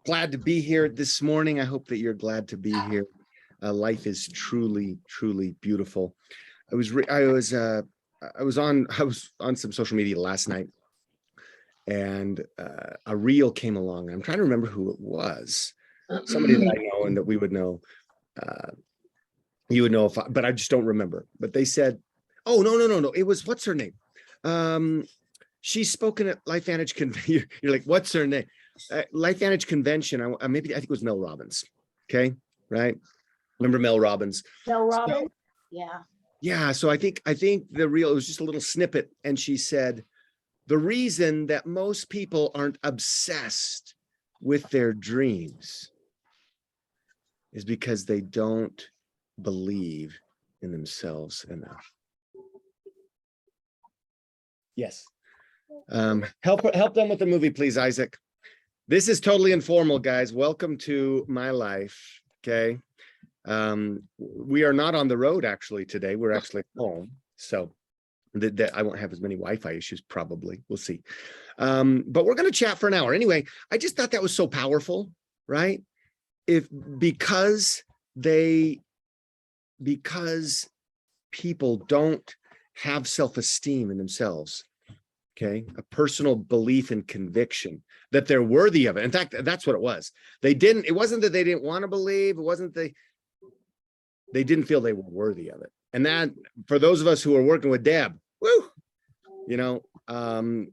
Glad to be here this morning. I hope that you're glad to be here. Life is truly, truly beautiful. I was on some social media last night, and a reel came along. I'm trying to remember who it was. Somebody that I know and that we would know. You would know but I just don't remember. But they said, "Oh, no. It was, what's her name? She's spoken at LifeVantage Convention." You're like, "What's her name?" LifeVantage Convention. I think it was Mel Robbins. Okay, right? Remember Mel Robbins? Mel Robbins. So, Yeah. Yeah. So I think the reel, it was just a little snippet, and she said, the reason that most people aren't obsessed with their dreams is because they don't believe in themselves enough. Yes. Help them with the movie, please, Isaac. This is totally informal, guys. Welcome to my life. Okay. We are not on the road actually today. We're actually home. So I won't have as many Wi-Fi issues, probably. We'll see. But we're going to chat for an hour. Anyway, I just thought that was so powerful, right? Because people don't have self-esteem in themselves. Okay, a personal belief and conviction that they're worthy of it. In fact, that's what it was. It wasn't that they didn't want to believe. It wasn't they didn't feel they were worthy of it. And that, for those of us who are working with Deb, woo, you know,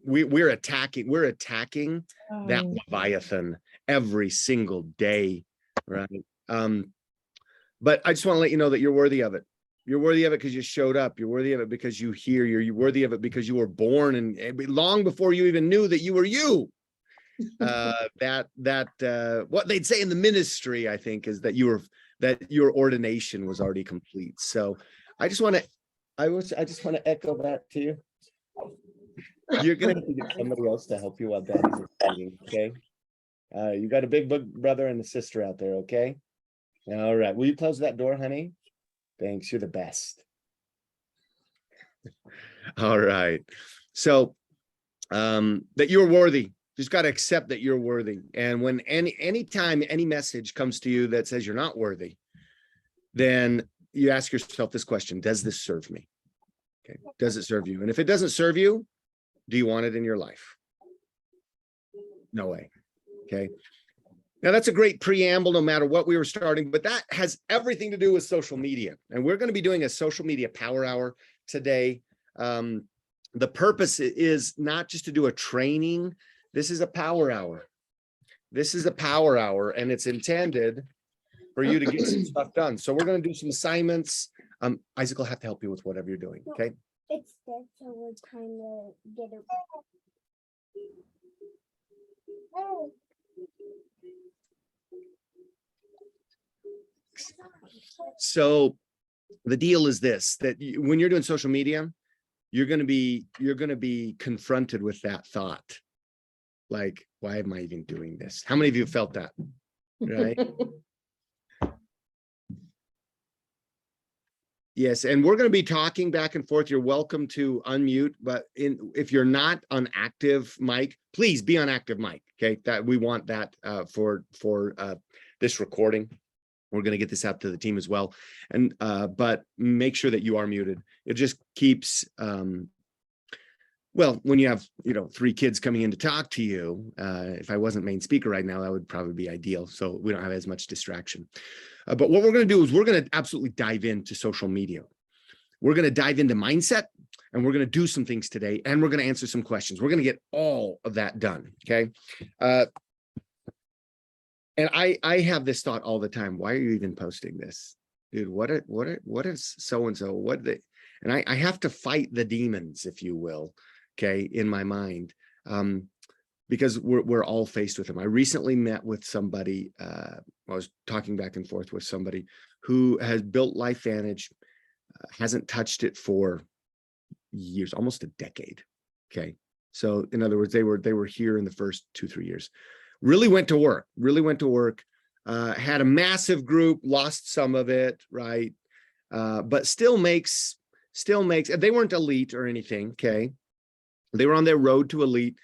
we're attacking that Leviathan every single day, right? But I just want to let you know that you're worthy of it. You're worthy of it because you showed up. You're worthy of it because you're here. You're worthy of it because you were born, and long before you even knew that you were you. What they'd say in the ministry, I think, is that your ordination was already complete. So I just want to echo that to you. You're gonna have to get somebody else to help you while Daddy's explaining, okay? You got a big brother and a sister out there, okay? All right. Will you close that door, honey? Thanks. You're the best. All right. So that you're worthy. Just got to accept that you're worthy. And when anytime any message comes to you that says you're not worthy, then you ask yourself this question: does this serve me? Okay. Does it serve you? And if it doesn't serve you, do you want it in your life? No way. Okay. Now, that's a great preamble, no matter what we were starting, but that has everything to do with social media. And we're going to be doing a social media power hour today. The purpose is not just to do a training. This is a power hour. This is a power hour, and it's intended for you to get some stuff done. So we're going to do some assignments. Isaac will have to help you with whatever you're doing. Okay. It's dead, so we're trying to get it. So the deal is this: that when you're doing social media, you're going to be confronted with that thought, like, why am I even doing this? How many of you have felt that? Right? Yes, and we're going to be talking back and forth. You're welcome to unmute, but if you're not on active mic, please be on active mic. Okay, that we want that for this recording. We're going to get this out to the team as well, and but make sure that you are muted. It just keeps well, when you have 3 kids coming in to talk to you, if I wasn't main speaker right now, that would probably be ideal, so we don't have as much distraction. But what we're going to do is we're going to absolutely dive into social media. We're going to dive into mindset, and we're going to do some things today, and we're going to answer some questions. We're going to get all of that done. Okay. And I have this thought all the time: why are you even posting this, dude? What is so-and-so? And I have to fight the demons, if you will, okay, in my mind, because we're all faced with them. I recently met with somebody. I was talking back and forth with somebody who has built LifeVantage, hasn't touched it for years, almost a decade. Okay, so in other words, they were here in the first 2-3 years. Really went to work, had a massive group, lost some of it, right? But still makes, they weren't elite or anything, okay? They were on their road to elite.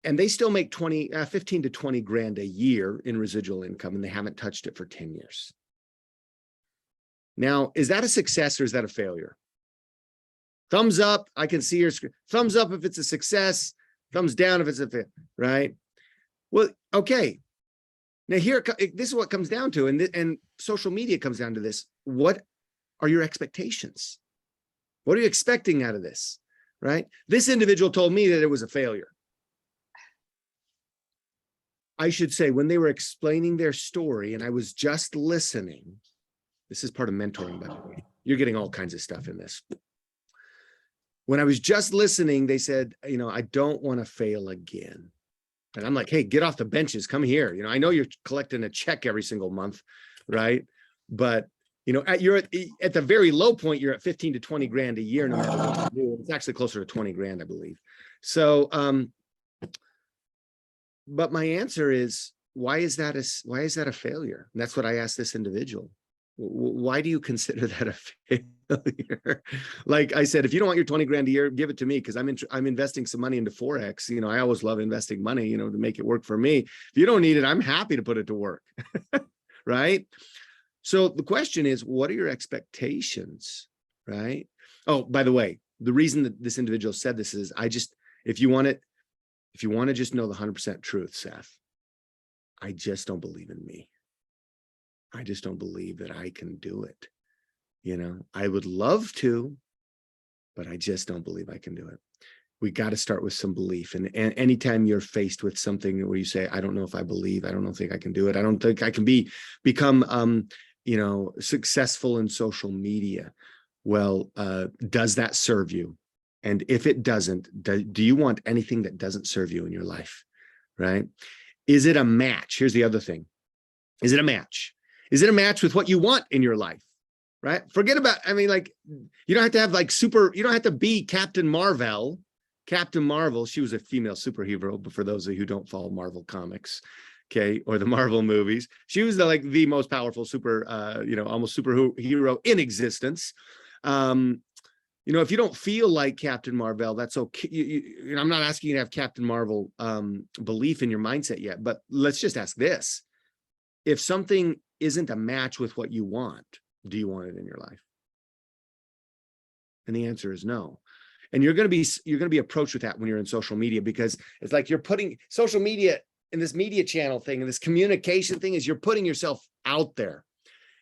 and they still make 15 to 20 grand a year in residual income, and they haven't touched it for 10 years. Now, is that a success or is that a failure? Thumbs up, I can see your screen. Thumbs up if it's a success, thumbs down if it's a failure, right? Well, okay. Now here, this is what comes down to, and social media comes down to this. What are your expectations? What are you expecting out of this, right? This individual told me that it was a failure. I should say, when they were explaining their story and I was just listening, this is part of mentoring, by the way. You're getting all kinds of stuff in this. When I was just listening, they said, I don't want to fail again. And I'm like, hey, get off the benches, come here. I know you're collecting a check every single month, right? But, you're at the very low point, you're at 15 to 20 grand a year, no matter what you do. It's actually closer to 20 grand, I believe. So, but my answer is, why is that a failure? And that's what I asked this individual. Why do you consider that a failure? Like I said, if you don't want your 20 grand a year, give it to me, because I'm investing some money into Forex. I always love investing money, to make it work for me. If you don't need it, I'm happy to put it to work. Right? So the question is, what are your expectations? Right? Oh, by the way, the reason that this individual said this is, if you want to just know the 100% truth, Seth, I just don't believe in me. I just don't believe that I can do it. I would love to, but I just don't believe I can do it. We got to start with some belief. And anytime you're faced with something where you say, I don't know if I believe, I don't think I can do it. I don't think I can become, successful in social media. Well, does that serve you? And if it doesn't, do you want anything that doesn't serve you in your life? Right? Is it a match? Here's the other thing. Is it a match? Is it a match with what you want in your life? Right? Forget about, you don't have to have you don't have to be Captain Marvel. Captain Marvel, she was a female superhero, but for those of you who don't follow Marvel comics, okay, or the Marvel movies, she was the most powerful almost superhero in existence. If you don't feel like Captain Marvel, that's okay. I'm not asking you to have Captain Marvel belief in your mindset yet, but let's just ask this. If something isn't a match with what you want, do you want it in your life? And the answer is no. And you're going to be approached with that when you're in social media, because it's like you're putting social media in this media channel thing, and this communication thing, is you're putting yourself out there.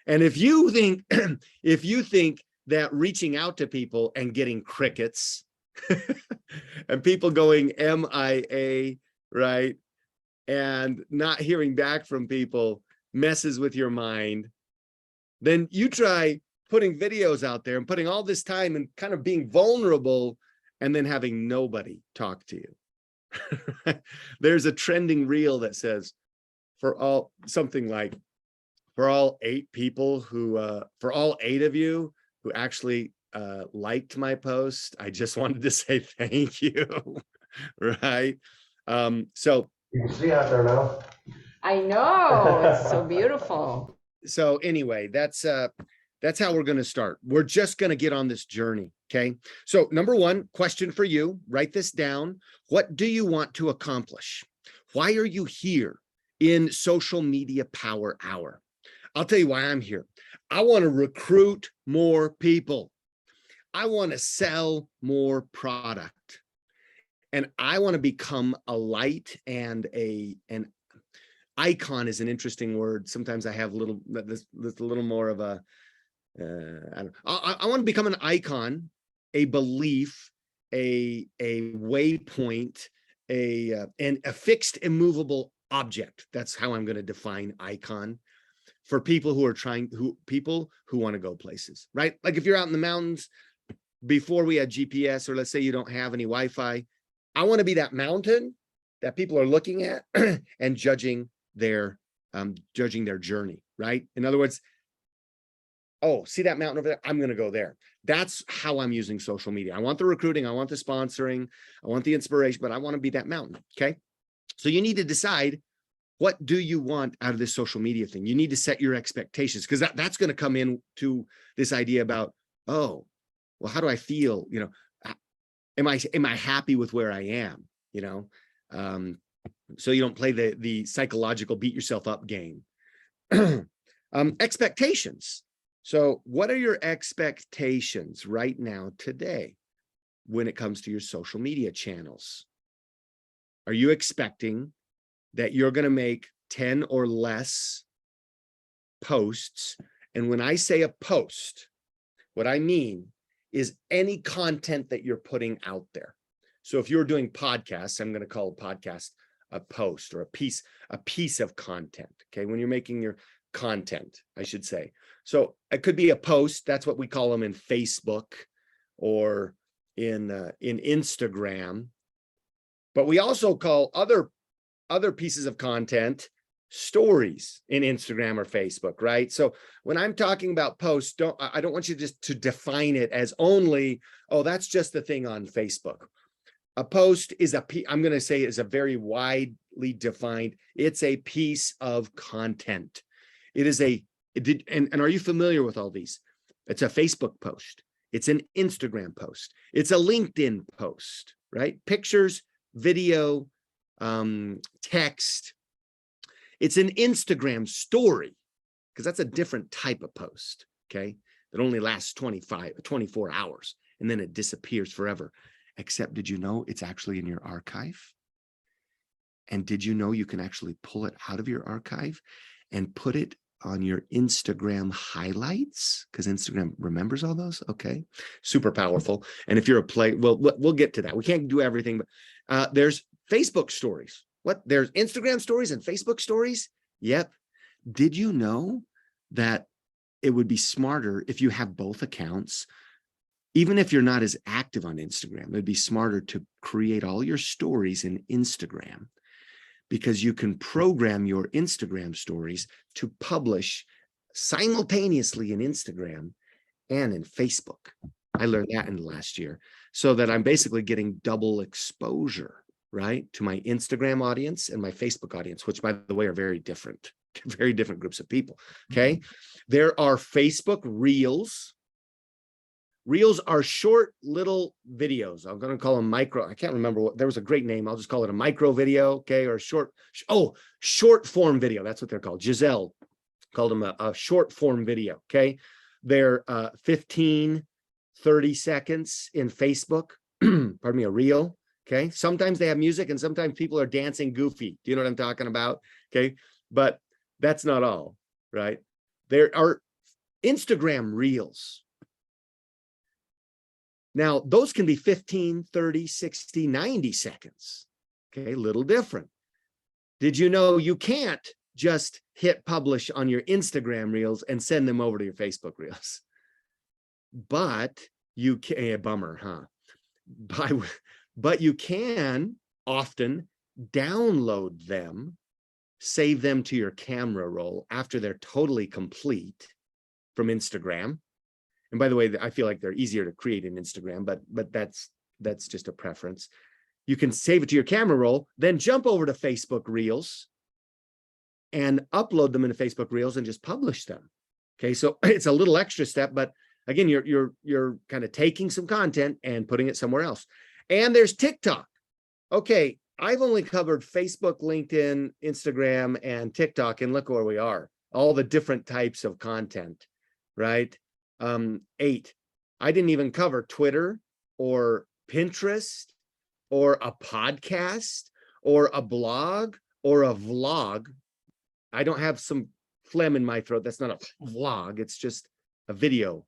And if you think that reaching out to people and getting crickets and people going MIA, right, and not hearing back from people messes with your mind, then you try putting videos out there and putting all this time and kind of being vulnerable and then having nobody talk to you. There's a trending reel that says, for all 8 people who, for all 8 of you who actually liked my post, I just wanted to say thank you. Right? So you can see out there now. I know, it's so beautiful. So anyway, that's how we're going to start. We're just going to get on this journey. Okay. So number 1 question for you, write this down. What do you want to accomplish? Why are you here in Social Media Power Hour? I'll tell you why I'm here. I want to recruit more people. I want to sell more product. And I want to become a light and an icon is an interesting word. Sometimes I have a little more of a, I want to become an icon, a belief, a waypoint, and a fixed immovable object. That's how I'm going to define icon for people who want to go places, right? Like if you're out in the mountains, before we had GPS, or let's say you don't have any Wi-Fi, I want to be that mountain that people are looking at and judging their journey, right? In other words, oh, see that mountain over there? I'm going to go there. That's how I'm using social media. I want the recruiting, I want the sponsoring, I want the inspiration, but I want to be that mountain. Okay. So you need to decide, what do you want out of this social media thing? You need to set your expectations, because that's going to come into this idea about, oh, well, how do I feel? Am I happy with where I am? So you don't play the psychological beat yourself up game. Expectations. So what are your expectations right now today when it comes to your social media channels? Are you expecting that you're going to make 10 or less posts? And when I say a post, what I mean is any content that you're putting out there. So if you're doing podcasts, I'm going to call a podcast a post or a piece of content. Okay. When you're making your content, I should say. So it could be a post. That's what we call them in Facebook or in Instagram. But we also call other pieces of content stories in Instagram or Facebook, right? So when I'm talking about posts, I don't want you just to define it as only, oh, that's just the thing on Facebook. A post is I'm going to say is a very widely defined, it's a piece of content. It is and are you familiar with all these? It's a Facebook post. It's an Instagram post. It's a LinkedIn post, right? Pictures, video, text. It's an Instagram story because that's a different type of post, okay? That only lasts 24 hours and then it disappears forever. Except, did you know it's actually in your archive? And did you know you can actually pull it out of your archive and put it on your Instagram highlights? Because Instagram remembers all those. Okay, super powerful. And if you're we'll get to that. We can't do everything, but there's Facebook stories. There's Instagram stories and Facebook stories? Yep. Did you know that it would be smarter if you have both accounts? Even if you're not as active on Instagram, it'd be smarter to create all your stories in Instagram because you can program your Instagram stories to publish simultaneously in Instagram and in Facebook. I learned that in the last year so that I'm basically getting double exposure, right? To my Instagram audience and my Facebook audience, which by the way are very different groups of people, okay? There are Facebook Reels. Reels are short little videos. I'm going to call them micro. I can't remember there was a great name. I'll just call it a micro video. Okay. Or short form video. That's what they're called. Giselle called them a short form video. Okay. They're 15, 30 seconds in Facebook. Pardon me, a reel. Okay. Sometimes they have music and sometimes people are dancing goofy. Do you know what I'm talking about? Okay. But that's not all, right? There are Instagram Reels. Now, those can be 15, 30, 60, 90 seconds. Okay, a little different. Did you know you can't just hit publish on your Instagram Reels and send them over to your Facebook Reels? But you can, bummer, huh? But you can often download them, save them to your camera roll after they're totally complete from Instagram. And by the way, I feel like they're easier to create in Instagram, but that's just a preference. You can save it to your camera roll, then jump over to Facebook Reels and upload them into Facebook Reels and just publish them. Okay, so it's a little extra step, but again, you're kind of taking some content and putting it somewhere else. And there's TikTok. Okay, I've only covered Facebook, LinkedIn, Instagram, and TikTok, and look where we are. All the different types of content, right? 8. I didn't even cover Twitter or Pinterest or a podcast or a blog or a vlog. I don't have some phlegm in my throat. That's not a vlog. It's just a video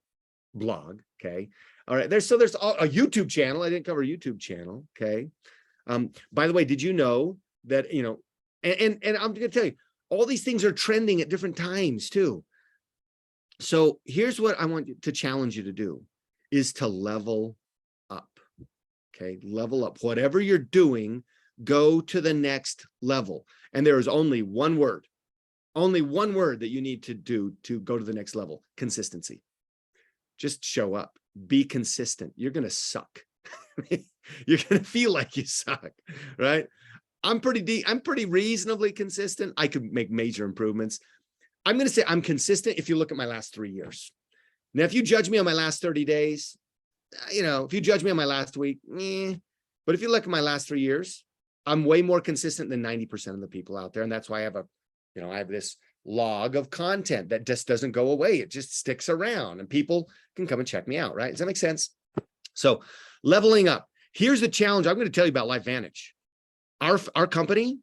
blog. Okay. All right. There's a YouTube channel. I didn't cover a YouTube channel. Okay. By the way, did you know that, you know, and I'm going to tell you, all these things are trending at different times too. So here's what I want to challenge you to do is to level up. Okay. Level up. Whatever you're doing, go to the next level. And there is only one word that you need to do to go to the next level: consistency. Just show up, be consistent. You're going to suck. You're going to feel like you suck, right? I'm pretty reasonably consistent. I could make major improvements. I'm going to say I'm consistent if you look at my last 3 years. Now, if you judge me on my last 30 days, you know, if you judge me on my last week, but if you look at my last 3 years, I'm way more consistent than 90% of the people out there. And that's why I have I have this log of content that just doesn't go away. It just sticks around and people can come and check me out, right? Does that make sense? So leveling up. Here's the challenge I'm going to tell you about LifeVantage. Our company,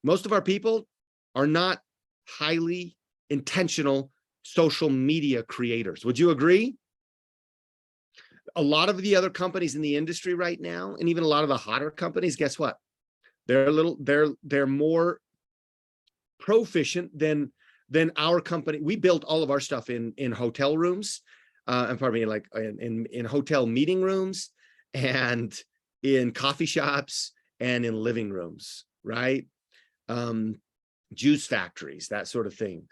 most of our people are not highly intentional social media creators. Would you agree? A lot of the other companies in the industry right now, and even a lot of the hotter companies, guess what? They're more proficient than our company. We built all of our stuff in hotel rooms, and pardon me, like in hotel meeting rooms and in coffee shops and in living rooms, right? Juice factories, that sort of thing.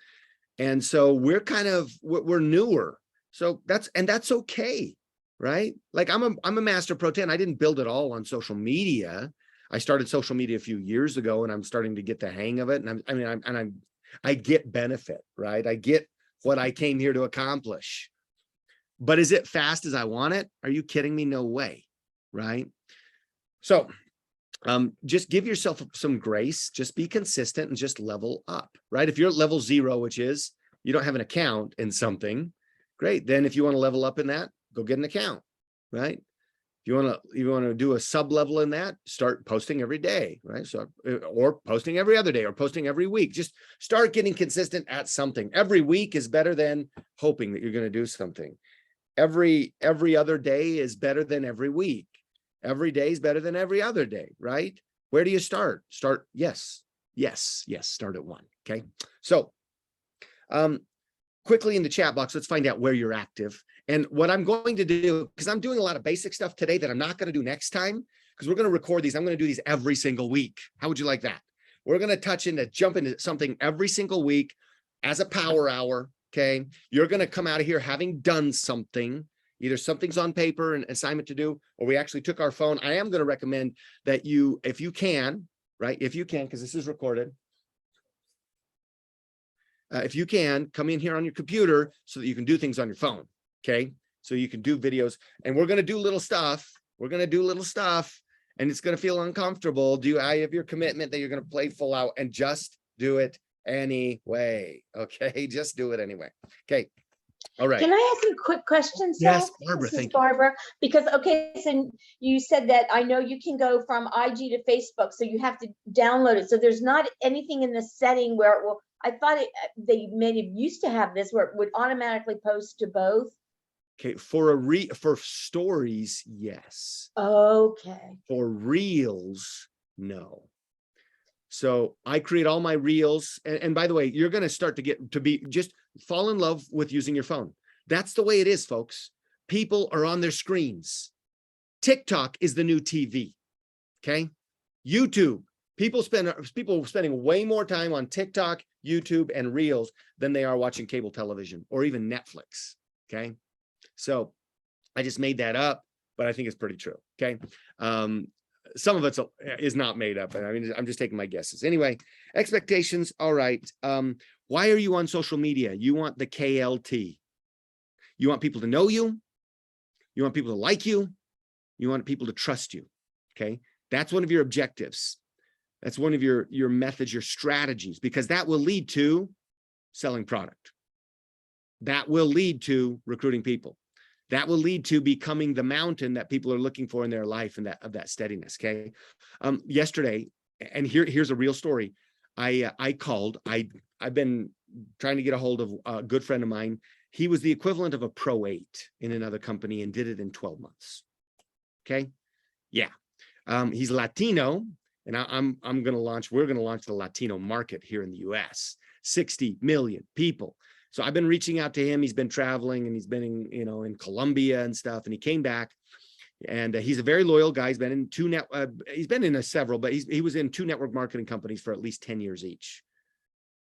And so we're newer. So that's okay, right? Like I'm a master pro 10. I didn't build it all on social media. I started social media a few years ago and I'm starting to get the hang of it. And I get benefit, right? I get what I came here to accomplish. But is it fast as I want it? Are you kidding me? No way, right? So just give yourself some grace, just be consistent and just level up, right? If you're at level 0, which is you don't have an account in something, great. Then if you want to level up in that, go get an account, right? If you want to do a sub level in that, start posting every day, right? So, or posting every other day or posting every week, just start getting consistent at something. Every week is better than hoping that you're going to do something. Every other day is better than every week. Every day is better than every other day, right? Where do you start? Start, yes, start at 1, okay? So quickly in the chat box, let's find out where you're active. And what I'm going to do, because I'm doing a lot of basic stuff today that I'm not going to do next time, because we're going to record these. I'm going to do these every single week. How would you like that? We're going to jump into something every single week as a power hour, okay? You're going to come out of here having done something. Either something's on paper, an assignment to do, or we actually took our phone. I am going to recommend that you, if you can, right? If you can, because this is recorded. If you can, come in here on your computer so that you can do things on your phone, okay? So you can do videos, and we're going to do little stuff. We're going to do little stuff, and it's going to feel uncomfortable. I have your commitment that you're going to play full out and just do it anyway, okay? Just do it anyway, okay? All right. Can I ask you a quick question, Seth? Yes, Barbara, This is thank you. Barbara, because, okay, so you said that I know you can go from IG to Facebook, so you have to download it. So there's not anything in the setting where it will, I thought they maybe used to have this where it would automatically post to both. Okay, for stories, yes. Okay. For reels, no. So I create all my reels. And by the way, you're going to start to just fall in love with using your phone. That's the way it is, folks. People are on their screens. TikTok is the new TV. Okay. YouTube. People are spending way more time on TikTok, YouTube, and Reels than they are watching cable television or even Netflix. Okay. So I just made that up, but I think it's pretty true. Okay. Some of it is not made up. I mean, I'm just taking my guesses. Anyway, expectations. All right. Why are you on social media? You want the KLT. You want people to know you. You want people to like you. You want people to trust you. Okay. That's one of your objectives. That's one of your methods, your strategies, because that will lead to selling product. That will lead to recruiting people. That will lead to becoming the mountain that people are looking for in their life and that steadiness. Okay. Yesterday, and here's a real story. I've been trying to get a hold of a good friend of mine. He was the equivalent of a Pro 8 in another company and did it in 12 months. Okay. Yeah. He's Latino, and we're going to launch the Latino market here in the US. 60 million people. So I've been reaching out to him. He's been traveling and he's been in Colombia and stuff. And he came back, and he's a very loyal guy. He's been in several, but he was in 2 network marketing companies for at least 10 years each.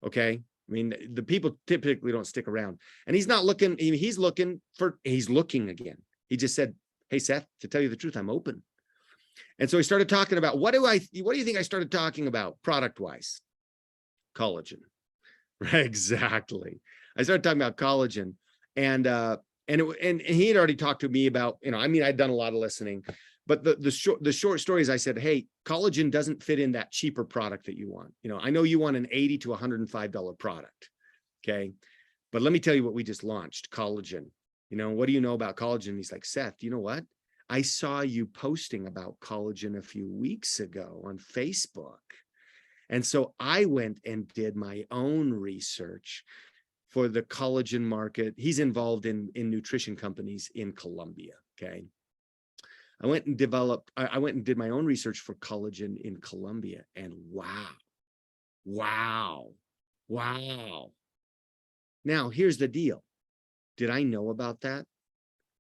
Okay. I mean, the people typically don't stick around, and he's not looking. He's looking again. He just said, "Hey, Seth, to tell you the truth, I'm open." And so he started talking about, what do you think I started talking about product wise? Collagen. Right. Exactly. I started talking about collagen, and he had already talked to me about, I'd done a lot of listening, But the short story is I said, hey, collagen doesn't fit in that cheaper product that you want. You know, I know you want an $80 to $105 product. Okay. But let me tell you what we just launched, collagen. You know, what do you know about collagen? He's like, Seth, you know what? I saw you posting about collagen a few weeks ago on Facebook. And so I went and did my own research for the collagen market. He's involved in nutrition companies in Colombia. Okay. I went and did my own research for collagen in Colombia, and wow. Now, here's the deal. Did I know about that?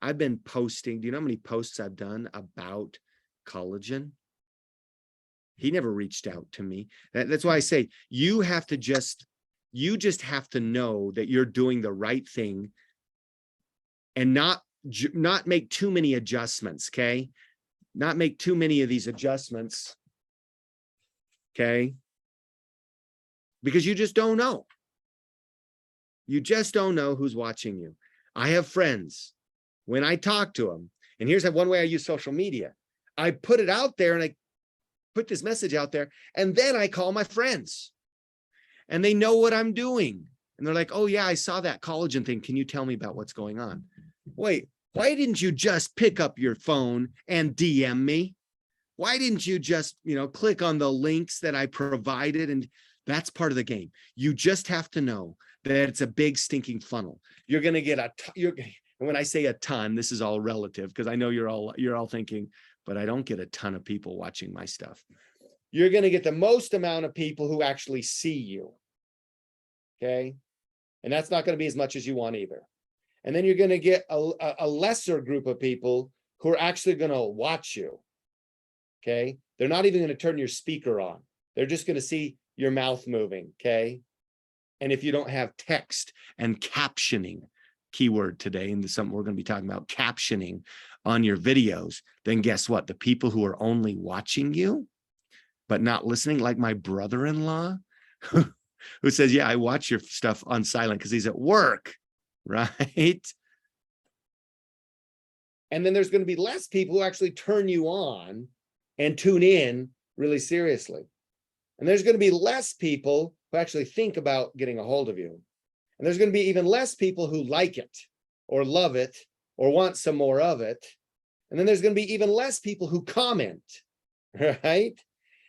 I've been posting. Do you know how many posts I've done about collagen? He never reached out to me. That's why I say you just have to know that you're doing the right thing and not make too many adjustments, okay? Not make too many of these adjustments, okay? Because you just don't know. You just don't know who's watching you. I have friends, when I talk to them, and here's one way I use social media. I put it out there and I put this message out there, and then I call my friends and they know what I'm doing. And they're like, oh yeah, I saw that collagen thing. Can you tell me about what's going on? Wait, why didn't you just pick up your phone and DM me? Why didn't you just, click on the links that I provided? And that's part of the game. You just have to know that it's a big stinking funnel. You're going to get and when I say a ton, this is all relative, because I know you're all thinking, but I don't get a ton of people watching my stuff. You're going to get the most amount of people who actually see you. Okay. And that's not going to be as much as you want either. And then you're going to get a lesser group of people who are actually going to watch you. Okay. They're not even going to turn your speaker on. They're just going to see your mouth moving. Okay. And if you don't have text and captioning, keyword today, and something we're going to be talking about, captioning on your videos, then guess what? The people who are only watching you, but not listening, like my brother-in-law, who says, yeah, I watch your stuff on silent because he's at work, right? And then there's going to be less people who actually turn you on and tune in really seriously. And there's going to be less people who actually think about getting a hold of you. And there's going to be even less people who like it or love it or want some more of it. And then there's going to be even less people who comment, right?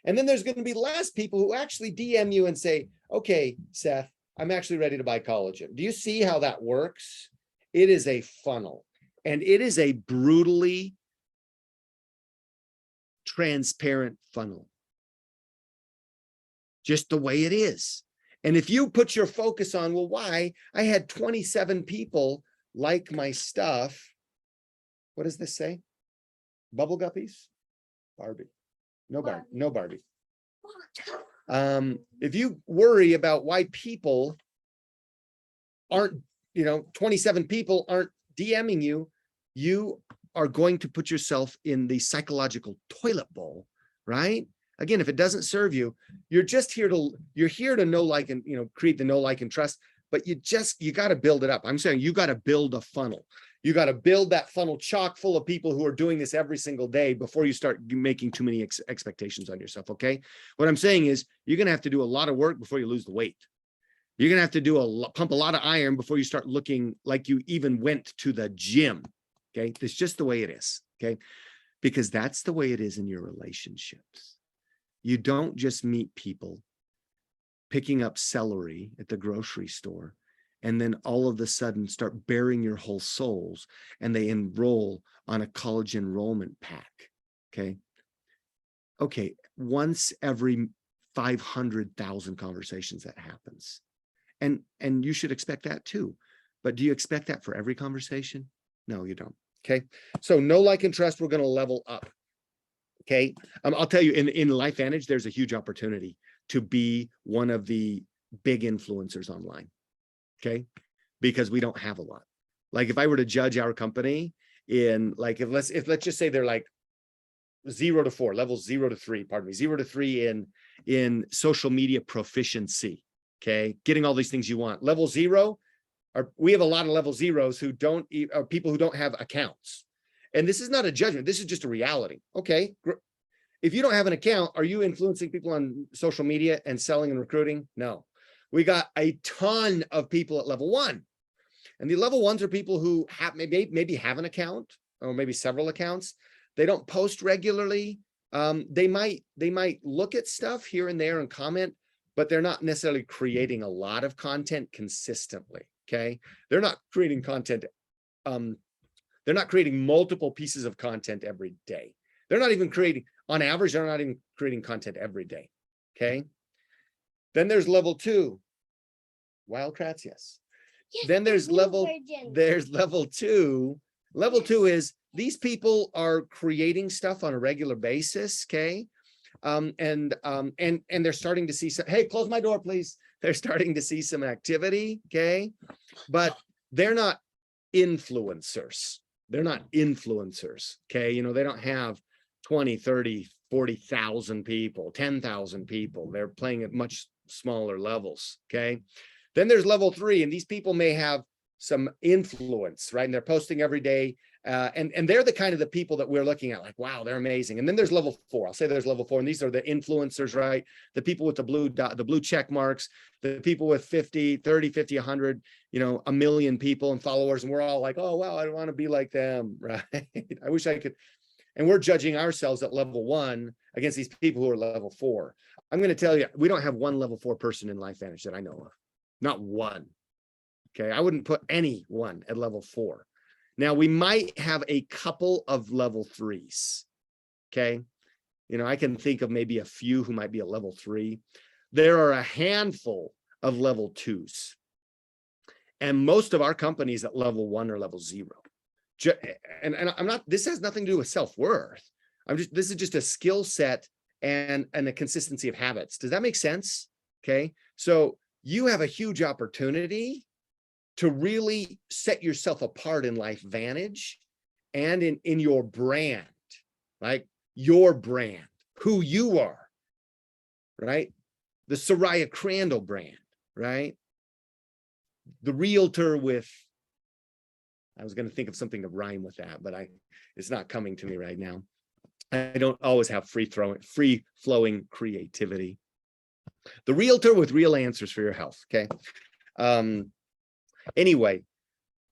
And then there's going to be less people who actually DM you and say, okay, Seth, I'm actually ready to buy collagen. Do you see how that works? It is a funnel, and it is a brutally transparent funnel. Just the way it is. And if you put your focus on, well, why? I had 27 people like my stuff. What does this say? Bubble guppies? Barbie. No Barbie. No Barbie. If you worry about why people aren't, 27 people aren't DMing you, you are going to put yourself in the psychological toilet bowl, right? Again, if it doesn't serve you, you're here to know, like, and, create the know, like, and trust, but you got to build it up. I'm saying you got to build a funnel. You got to build that funnel chock full of people who are doing this every single day before you start making too many expectations on yourself. Okay. What I'm saying is you're going to have to do a lot of work before you lose the weight. You're going to have to pump a lot of iron before you start looking like you even went to the gym. Okay. That's just the way it is. Okay. Because that's the way it is in your relationships. You don't just meet people picking up celery at the grocery store and then all of a sudden start bearing your whole souls and they enroll on a college enrollment pack. Okay. Once every 500,000 conversations that happens. And you should expect that too. But do you expect that for every conversation? No, you don't. Okay. So know, like, and trust, we're going to level up. Okay. I'll tell you, in LifeVantage, there's a huge opportunity to be one of the big influencers online. Okay. Because we don't have a lot. Like, if I were to judge our company in, like, if let's just say they're like 0 to 4, levels 0 to 3, 0 to 3 in social media proficiency. Okay. Getting all these things you want. Level 0 we have a lot of level 0s who are people who don't have accounts. And this is not a judgment. This is just a reality. Okay. If you don't have an account, are you influencing people on social media and selling and recruiting? No. We got a ton of people at level 1. And the level 1s are people who have maybe have an account or maybe several accounts. They don't post regularly. They might look at stuff here and there and comment, but they're not necessarily creating a lot of content consistently. Okay. They're not creating content. They're not creating multiple pieces of content every day. They're not even creating, on average, they're not even creating content every day. Okay. Then there's level 2. Wildcrats, yes. Then there's level 2. Level 2 is these people are creating stuff on a regular basis. Okay. And they're starting to see some, hey, close my door, please. They're starting to see some activity. Okay. But they're not influencers. They're not influencers. Okay. You know, they don't have 20, 30, 40,000 people, 10,000 people. They're playing at much smaller levels. Okay. Then there's level 3, and these people may have some influence, right? And they're posting every day. And they're the kind of the people that we're looking at, like, wow, they're amazing. And then there's level 4. I'll say there's level 4, and these are the influencers, right? The people with the blue check marks, the people with 50, 30, 50, 100, you know, 1 million people and followers. And we're all like, oh, wow, I want to be like them, right? I wish I could. And we're judging ourselves at level 1 against these people who are level 4. I'm going to tell you, we don't have one level 4 person in LifeVantage that I know of. Not one. Okay. I wouldn't put anyone at level 4. Now we might have a couple of level 3s. Okay. You know, I can think of maybe a few who might be a level 3. There are a handful of level 2s. And most of our companies at level 1 or level 0. And I'm not, this has nothing to do with self-worth. This is just a skill set and a consistency of habits. Does that make sense? Okay. So you have a huge opportunity to really set yourself apart in LifeVantage and in your brand, right? Your brand, who you are, right? The Soraya Crandall brand, right? The realtor with, I was going to think of something to rhyme with that, but it's not coming to me right now. I don't always have free flowing creativity. The realtor with real answers for your health. Okay. Anyway,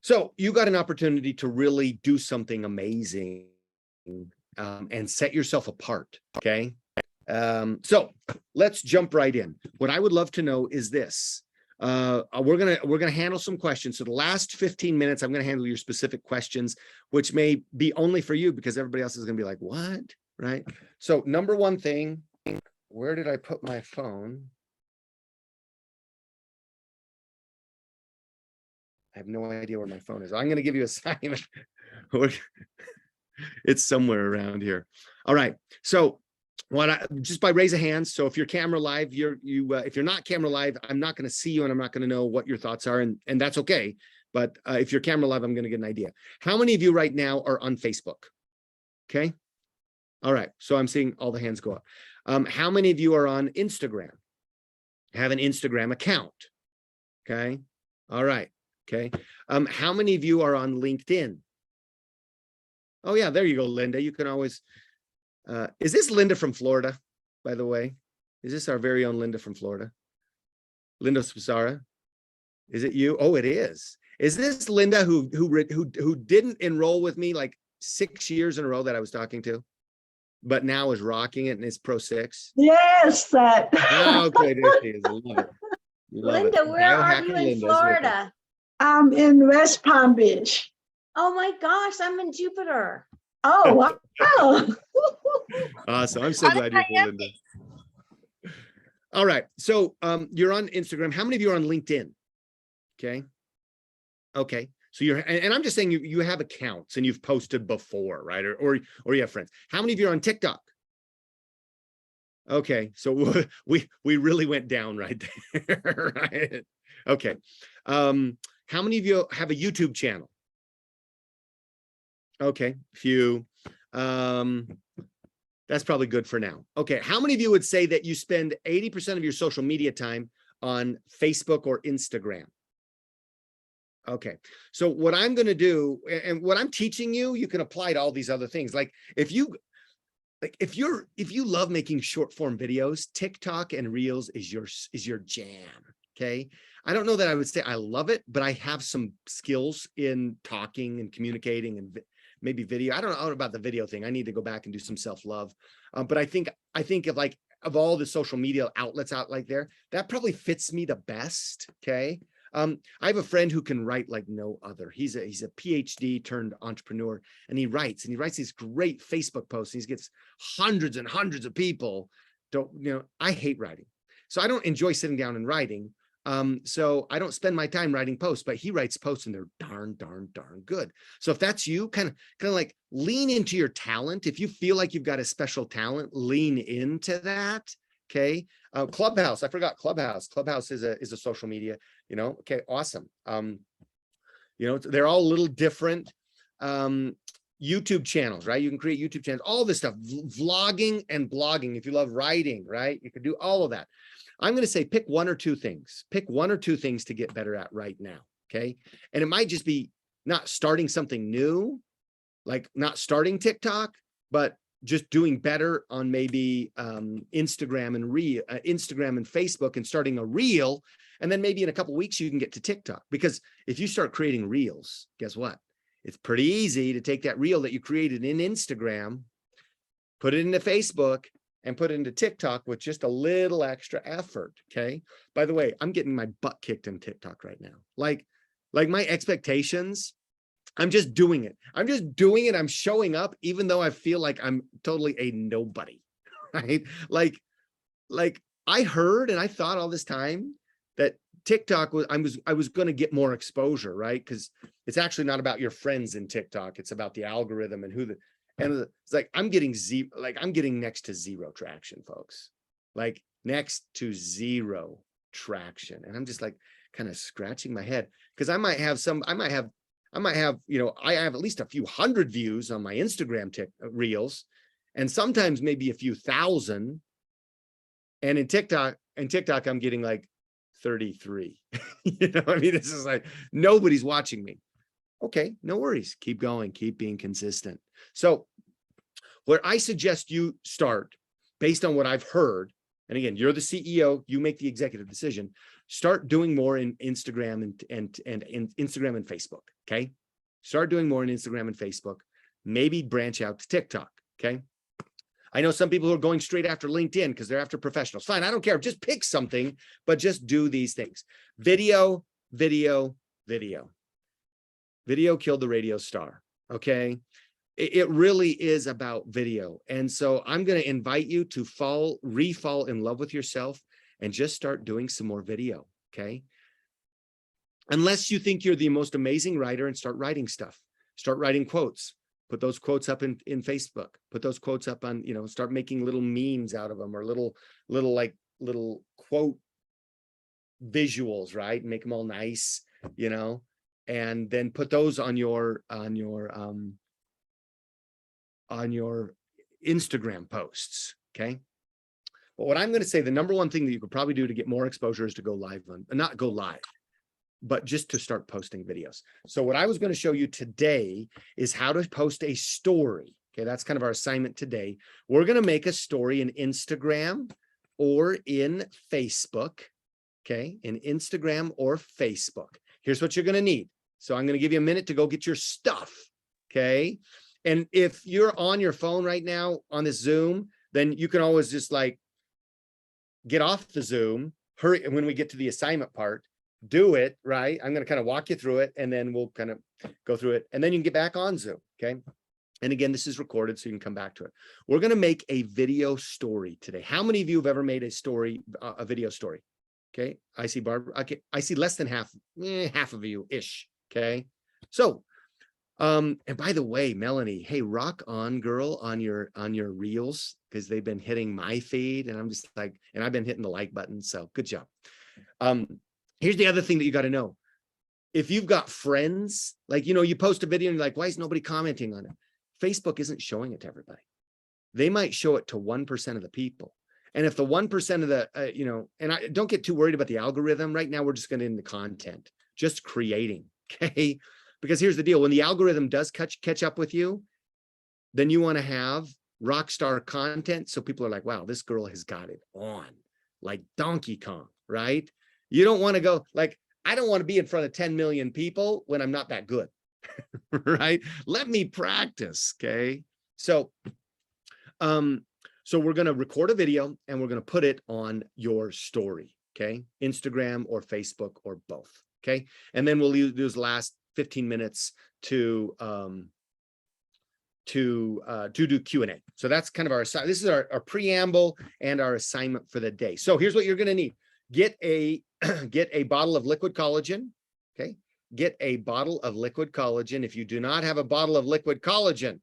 so you got an opportunity to really do something amazing and set yourself apart. Okay. So let's jump right in. What I would love to know is this. We're gonna handle some questions. So the last 15 minutes, I'm gonna handle your specific questions, which may be only for you because everybody else is gonna be like, what? Right? So number one thing, where did I put my phone? I have no idea where my phone is. I'm gonna give you a sign. It's somewhere around here. All right. So just by raise of hands. So if you're camera live, if you're not camera live, I'm not going to see you and I'm not going to know what your thoughts are, and that's okay. But if you're camera live, I'm going to get an idea. How many of you right now are on Facebook? Okay. All right. So I'm seeing all the hands go up. How many of you are on Instagram? Have an Instagram account? Okay. All right. Okay. How many of you are on LinkedIn? Oh yeah, there you go, Linda. You can always, is this Linda from Florida, by the way? Is this our very own Linda from Florida? Linda Spasara? Is it you? Oh, it is. Is this Linda who didn't enroll with me like 6 years in a row that I was talking to, but now is rocking it and is Pro 6? Yes, that. Oh, okay, there she is. I love it. Love Linda, it. where are Biohacker you in Linda's with us. Florida? I'm in West Palm Beach. Oh my gosh, I'm in Jupiter. Oh, wow. Awesome. I'm so glad you're here, Linda. All right. So you're on Instagram. How many of you are on LinkedIn? Okay. Okay. So and I'm just saying you have accounts and you've posted before, right? Or you have friends. How many of you are on TikTok? Okay. So we really went down right there, right? Okay. How many of you have a YouTube channel? Okay, few. That's probably good for now. Okay, how many of you would say that you spend 80% of your social media time on Facebook or Instagram? Okay. So what I'm going to do, and what I'm teaching you, you can apply to all these other things. Like if you love making short form videos, TikTok and Reels is your jam. Okay. I don't know that I would say I love it, but I have some skills in talking and communicating and maybe video. I don't know about the video thing. I need to go back and do some self-love. But I think of all the social media outlets out like there, that probably fits me the best. Okay. I have a friend who can write like no other. He's a PhD turned entrepreneur, and he writes these great Facebook posts. He gets hundreds and hundreds of people. I hate writing. So I don't enjoy sitting down and writing. So I don't spend my time writing posts, but he writes posts and they're darn good. So if that's you, kind of like lean into your talent. If you feel like you've got a special talent, lean into that. Okay. Clubhouse. I forgot Clubhouse. Clubhouse is a social media, okay. Awesome. They're all a little different. YouTube channels, right? You can create YouTube channels, all this stuff, vlogging and blogging. If you love writing, right? You can do all of that. I'm going to say pick one or two things to get better at right now. Okay. And it might just be not starting something new, like not starting TikTok, but just doing better on maybe Instagram and Facebook and starting a reel. And then maybe in a couple of weeks, you can get to TikTok, because if you start creating reels, guess what? It's pretty easy to take that reel that you created in Instagram, put it into Facebook, and put it into TikTok with just a little extra effort. Okay. By the way, I'm getting my butt kicked in TikTok right now. Like my expectations, I'm just doing it. I'm showing up, even though I feel like I'm totally a nobody, right? Like I heard and I thought all this time that TikTok I was going to get more exposure, right? Because it's actually not about your friends in TikTok. It's about the algorithm and it's like I'm getting next to zero traction, folks. Like next to zero traction. And I'm just like kind of scratching my head, because I have at least a few hundred views on my Instagram reels, and sometimes maybe a few thousand. And in TikTok, I'm getting like 33. This is like nobody's watching me. Okay, no worries. Keep going, keep being consistent. So where I suggest you start, based on what I've heard, and again, you're the CEO, you make the executive decision, start doing more in Instagram and Instagram and Facebook. Okay. Start doing more in Instagram and Facebook, maybe branch out to TikTok. Okay. I know some people who are going straight after LinkedIn because they're after professionals. Fine. I don't care. Just pick something, but just do these things. Video killed the radio star. Okay. It really is about video. And so I'm going to invite you to re-fall in love with yourself and just start doing some more video. Okay. Unless you think you're the most amazing writer, and start writing stuff, start writing quotes, put those quotes up in Facebook, put those quotes up on, start making little memes out of them, or little quote visuals, right? Make them all nice, and then put those on your Instagram posts. Okay. But what I'm going to say, the number one thing that you could probably do to get more exposure is to go live not go live, but just to start posting videos. So what I was going to show you today is how to post a story. Okay. That's kind of our assignment today. We're going to make a story in Instagram or in Facebook. Okay. In Instagram or Facebook. Here's what you're going to need. So I'm going to give you a minute to go get your stuff. Okay. And if you're on your phone right now on this Zoom, then you can always just like get off the Zoom, hurry. And when we get to the assignment part, do it, right? I'm going to kind of walk you through it, and then we'll kind of go through it, and then you can get back on Zoom. Okay. And again, this is recorded, so you can come back to it. We're going to make a video story today. How many of you have ever made a video story? Okay. I see Barbara. Okay. I see less than half of you ish. Okay. So, and by the way, Melanie, hey, rock on, girl, on your reels, because they've been hitting my feed, and I'm just like, and I've been hitting the like button. So good job. Here's the other thing that you got to know. If you've got friends, like, you post a video and you're like, why is nobody commenting on it? Facebook isn't showing it to everybody. They might show it to 1% of the people. And if the 1% of the, and I don't get too worried about the algorithm right now, we're just going to in the content, just creating. Okay. Because here's the deal. When the algorithm does catch up with you, then you want to have rock star content. So people are like, wow, this girl has got it on, like Donkey Kong, right? You don't want to go like, I don't want to be in front of 10 million people when I'm not that good, right? Let me practice, okay? So we're going to record a video and we're going to put it on your story, okay? Instagram or Facebook or both, okay? And then we'll use those last 15 minutes to do Q&A. So that's kind of our assignment. This is our preamble and our assignment for the day. So here's what you're going to need. Get a bottle of liquid collagen, okay? Get a bottle of liquid collagen. If you do not have a bottle of liquid collagen,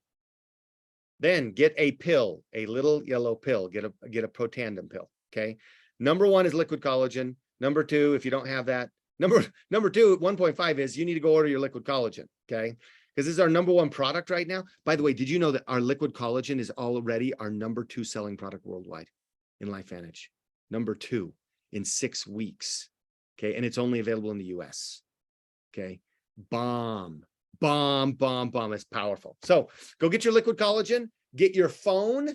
then get a pill, a little yellow pill, get a Protandim pill, okay? Number 1 is liquid collagen. Number 2, if you don't have that, number 2, 1.5 is you need to go order your liquid collagen, okay? Because this is our number 1 product right now. By the way, did you know that our liquid collagen is already our number 2 selling product worldwide in LifeVantage? Number 2 in 6 weeks, okay? And it's only available in the US, okay? Bomb. It's powerful. So go get your liquid collagen, get your phone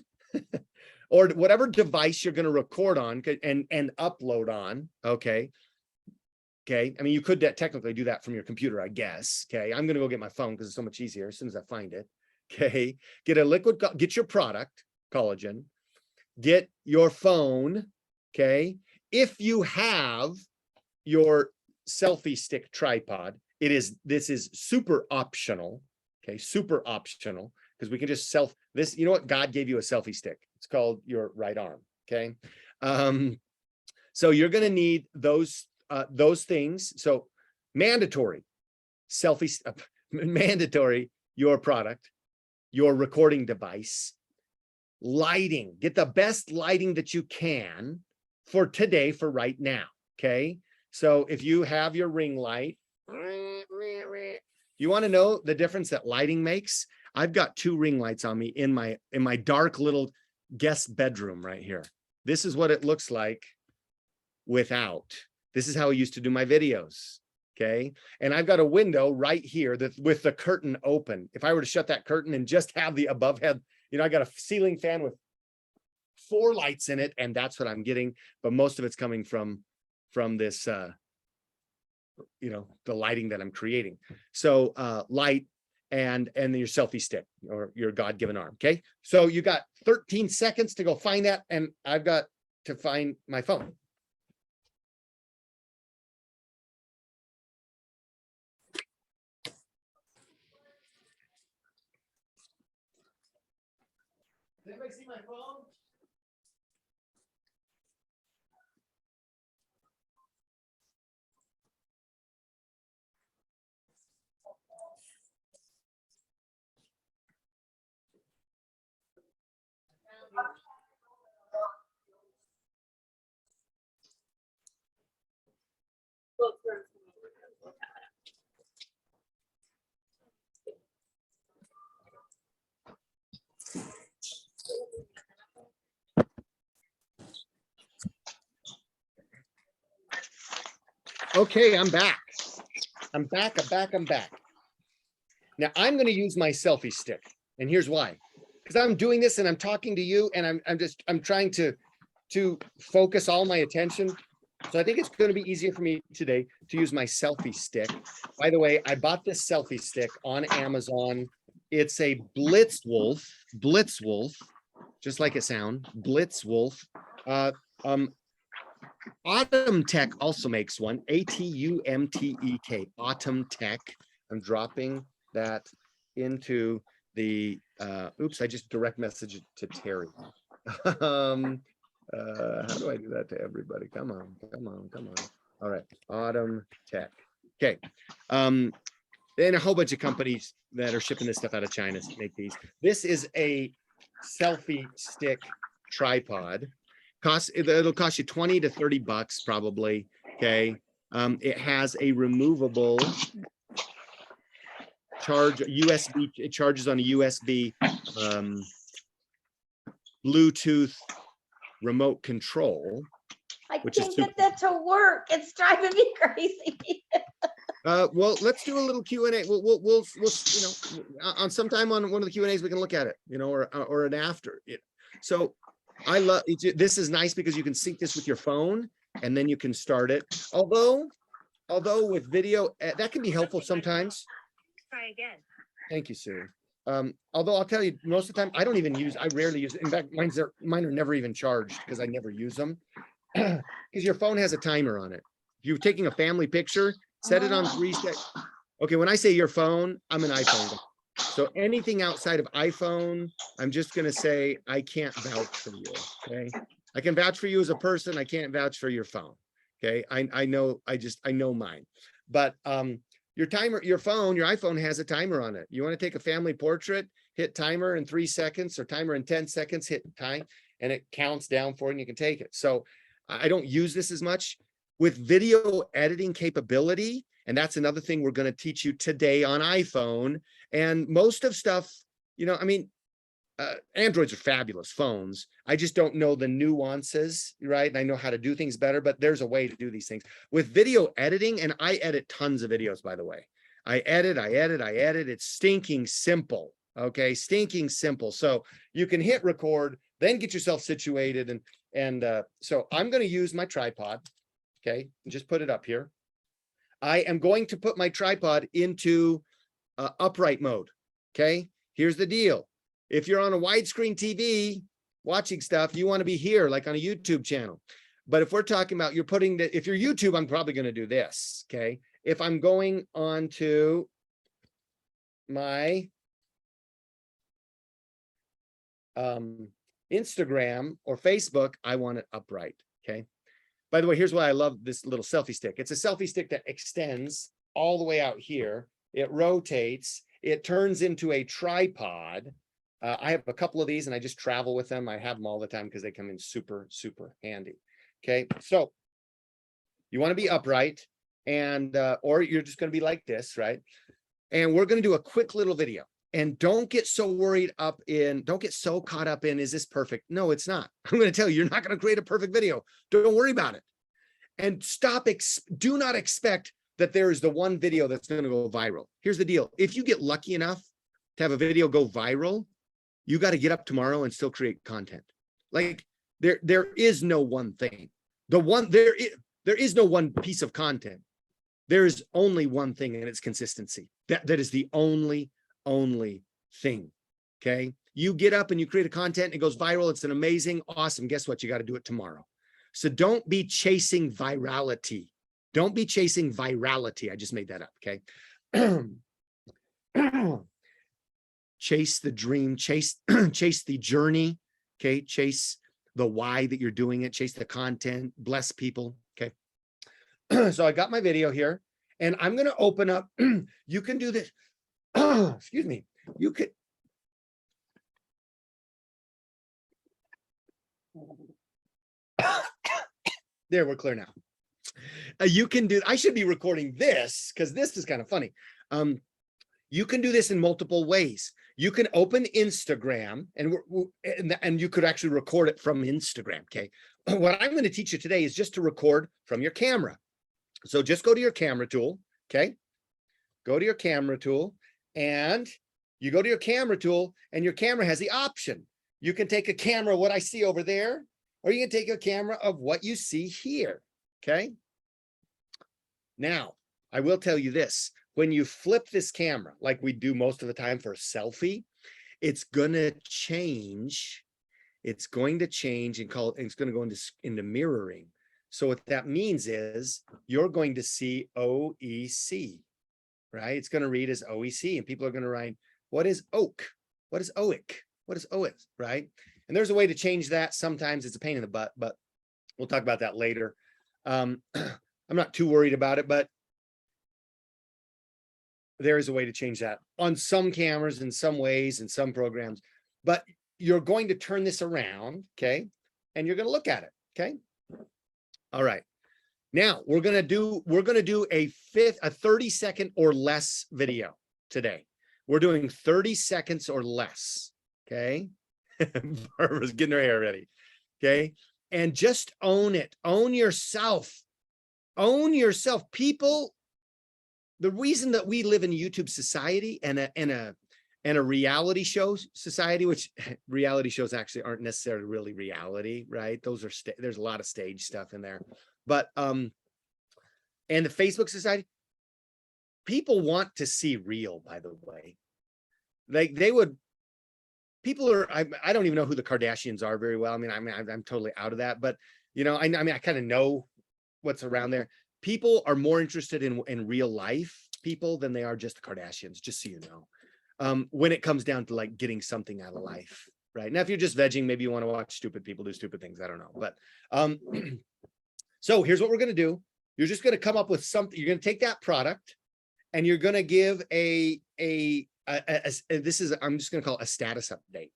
or whatever device you're going to record on and upload on, okay? Okay, I mean, you could technically do that from your computer, I guess. Okay, I'm going to go get my phone because it's so much easier as soon as I find it. Okay, get your product, collagen, get your phone. Okay, if you have your selfie stick tripod, this is super optional. Okay, super optional because we can just this. You know what? God gave you a selfie stick. It's called your right arm. Okay, so you're going to need those things. So mandatory selfie, mandatory your product, your recording device, lighting. Get the best lighting that you can for today, for right now. Okay. So if you have your ring light, you want to know the difference that lighting makes? I've got 2 ring lights on me in my dark little guest bedroom right here. This is what it looks like without. This is how I used to do my videos. Okay. And I've got a window right here with the curtain open. If I were to shut that curtain and just have the above head, I got a ceiling fan with 4 lights in it, and that's what I'm getting. But most of it's coming from this, the lighting that I'm creating. So light and your selfie stick or your God-given arm. Okay. So you got 13 seconds to go find that. And I've got to find my phone. Does anybody see my phone? Okay, I'm back. I'm back. Now I'm going to use my selfie stick, and here's why. Because I'm doing this and I'm talking to you, and I'm trying to focus all my attention. So I think it's going to be easier for me today to use my selfie stick. By the way, I bought this selfie stick on Amazon. It's a Blitzwolf, just like it sounds, Blitzwolf. Autumn Tech also makes one, ATUMTEK, Autumn Tech. I'm dropping that into the, oops, I just direct messaged to Terry. How do I do that to everybody? Come on. All right, Autumn Tech. Okay. And a whole bunch of companies that are shipping this stuff out of China make these. This is a selfie stick tripod. It'll cost you 20 to 30 bucks probably. Okay. It has a removable charge, USB. It charges on a USB Bluetooth remote control. I can't get that to work. It's driving me crazy. Well, let's do a little Q&A. We'll you know, on sometime on one of the Q&As, we can look at it, you know, or an after it. So I love this is nice because you can sync this with your phone and then you can start it. Although with video, that can be helpful sometimes. Try again. Thank you, Sue. Although I'll tell you, most of the time, I rarely use it. In fact, mine are never even charged because I never use them. Because your phone has a timer on it. If you're taking a family picture, set it on 3 seconds. Okay, when I say your phone, I'm an iPhone guy. So anything outside of iPhone, I'm just gonna say, I can't vouch for you, okay? I can vouch for you as a person, I can't vouch for your phone, okay? I know mine. But your phone, your iPhone has a timer on it. You wanna take a family portrait, hit timer in 3 seconds or timer in 10 seconds, hit time, and it counts down for you and you can take it. So I don't use this as much. With video editing capability, and that's another thing we're going to teach you today on iPhone. And most of stuff, you know, I mean, Androids are fabulous phones. I just don't know the nuances, right? And I know how to do things better, but there's a way to do these things. With video editing, and I edit tons of videos, by the way. I edit. It's stinking simple, okay? Stinking simple. So you can hit record, then get yourself situated. And so I'm going to use my tripod. Okay, just put it up here. I am going to put my tripod into upright mode. Okay, here's the deal. If you're on a widescreen TV watching stuff, you want to be here, like on a YouTube channel. But if we're talking about if you're YouTube, I'm probably going to do this. Okay, if I'm going on to my Instagram or Facebook, I want it upright. Okay. By the way, here's why I love this little selfie stick. It's a selfie stick that extends all the way out here. It rotates. It turns into a tripod. I have a couple of these and I just travel with them. I have them all the time because they come in super, super handy. Okay, so you want to be upright and or you're just going to be like this, right? And we're going to do a quick little video. And don't get so don't get so caught up in, is this perfect? No, it's not. I'm going to tell you, you're not going to create a perfect video. Don't worry about it. And do not expect that there is the one video that's going to go viral. Here's the deal. If you get lucky enough to have a video go viral, you got to get up tomorrow and still create content. Like there is no one thing. There is no one piece of content. There is only one thing, and it's consistency. That is the only thing. Okay, you get up and you create a content, it goes viral, it's an amazing, awesome. Guess what? You got to do it tomorrow. So don't be chasing virality. Don't be chasing virality. I just made that up. Okay. Chase the dream, chase the journey. Okay, chase the why that you're doing it, chase the content, bless people. Okay. So I got my video here and I'm going to open up. You can do this. Excuse me. You could. There, we're clear now. You can do, I should be recording this because this is kind of funny. You can do this in multiple ways. You can open Instagram and you could actually record it from Instagram. Okay. What I'm going to teach you today is just to record from your camera. So just go to your camera tool. Okay. Go to your camera tool and you go to your camera tool and your camera has the option. You can take a camera, what I see over there, or you can take a camera of what you see here. Okay. Now, I will tell you this, when you flip this camera, like we do most of the time for a selfie, it's going to change. It's going to change and it's going to go into mirroring. So what that means is you're going to see OEC, right? It's going to read as OEC and people are going to write, what is oak? What is OIC? What is OIC, right? And there's a way to change that. Sometimes it's a pain in the butt, but we'll talk about that later. I'm not too worried about it, but there is a way to change that on some cameras in some ways, in some programs, but you're going to turn this around. Okay. And you're going to look at it. Okay. All right. Now we're going to do a 30-second or less video today. We're doing 30 seconds or less. Okay. Barbara's getting her hair ready. Okay. And just own it. Own yourself. Own yourself. People the reason that we live in YouTube society and a reality show society, which reality shows actually aren't necessarily really reality, right? Those are there's a lot of stage stuff in there, but and the Facebook society, people want to see real, by the way. Like people are, I don't even know who the Kardashians are very well. I mean, I'm totally out of that, but you know, I mean, I kind of know what's around there. People are more interested in real life people than they are just the Kardashians, just so you know. When it comes down to like getting something out of life, right? Now, if you're just vegging, maybe you want to watch stupid people do stupid things. I don't know, but so here's what we're going to do. You're just going to come up with something. You're going to take that product and you're going to give this is, I'm just going to call it a status update.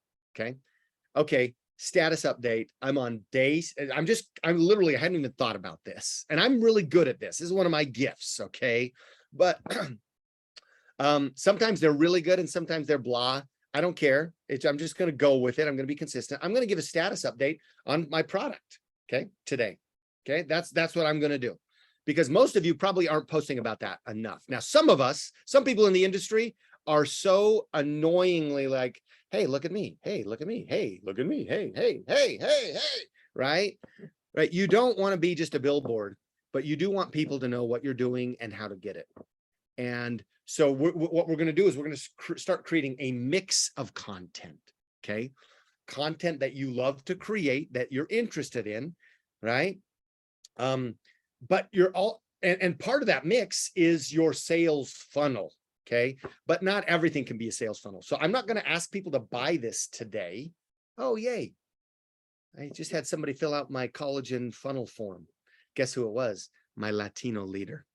Okay. Status update. I'm on days. I hadn't even thought about this, and I'm really good at this. This is one of my gifts. Okay. But sometimes they're really good and sometimes they're blah. I don't care. I'm just going to go with it. I'm going to be consistent. I'm going to give a status update on my product. Okay. Today. Okay. That's what I'm going to do, because most of you probably aren't posting about that enough. Now, some people in the industry are so annoyingly like, hey, look at me. Hey, look at me. Hey, look at me. Hey, hey, hey, hey, hey. Right. You don't want to be just a billboard, but you do want people to know what you're doing and how to get it. And so what we're going to do is we're going to start creating a mix of content. Okay. Content that you love to create, that you're interested in. Right. But you're all, and part of that mix is your sales funnel. Okay. But not everything can be a sales funnel. So I'm not going to ask people to buy this today. Oh, yay. I just had somebody fill out my collagen funnel form. Guess who it was? My Latino leader.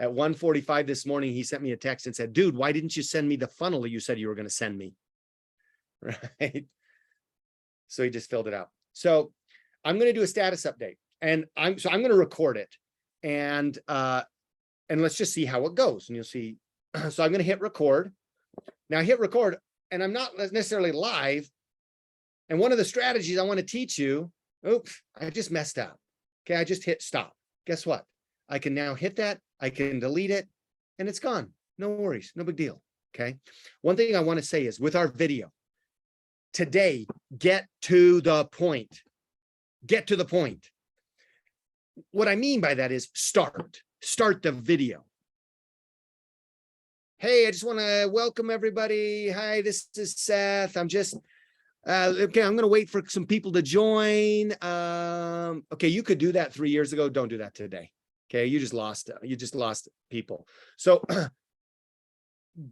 At 1:45 this morning, he sent me a text and said, dude, why didn't you send me the funnel that you said you were going to send me? Right. So he just filled it out. So I'm going to do a status update, and I'm going to record it, and let's just see how it goes. And you'll see. So I'm going to hit record. Now hit record, and I'm not necessarily live. And one of the strategies I want to teach you, oops, I just messed up. Okay, I just hit stop. Guess what? I can now hit that. I can delete it, and it's gone. No worries, no big deal. Okay. One thing I want to say is with our video today, get to the point. Get to the point. What I mean by that is start the video. Hey, I just want to welcome everybody. Hi, this is Seth. I'm just, okay, I'm going to wait for some people to join. Okay, you could do that 3 years ago. Don't do that today. Okay, you just lost people. So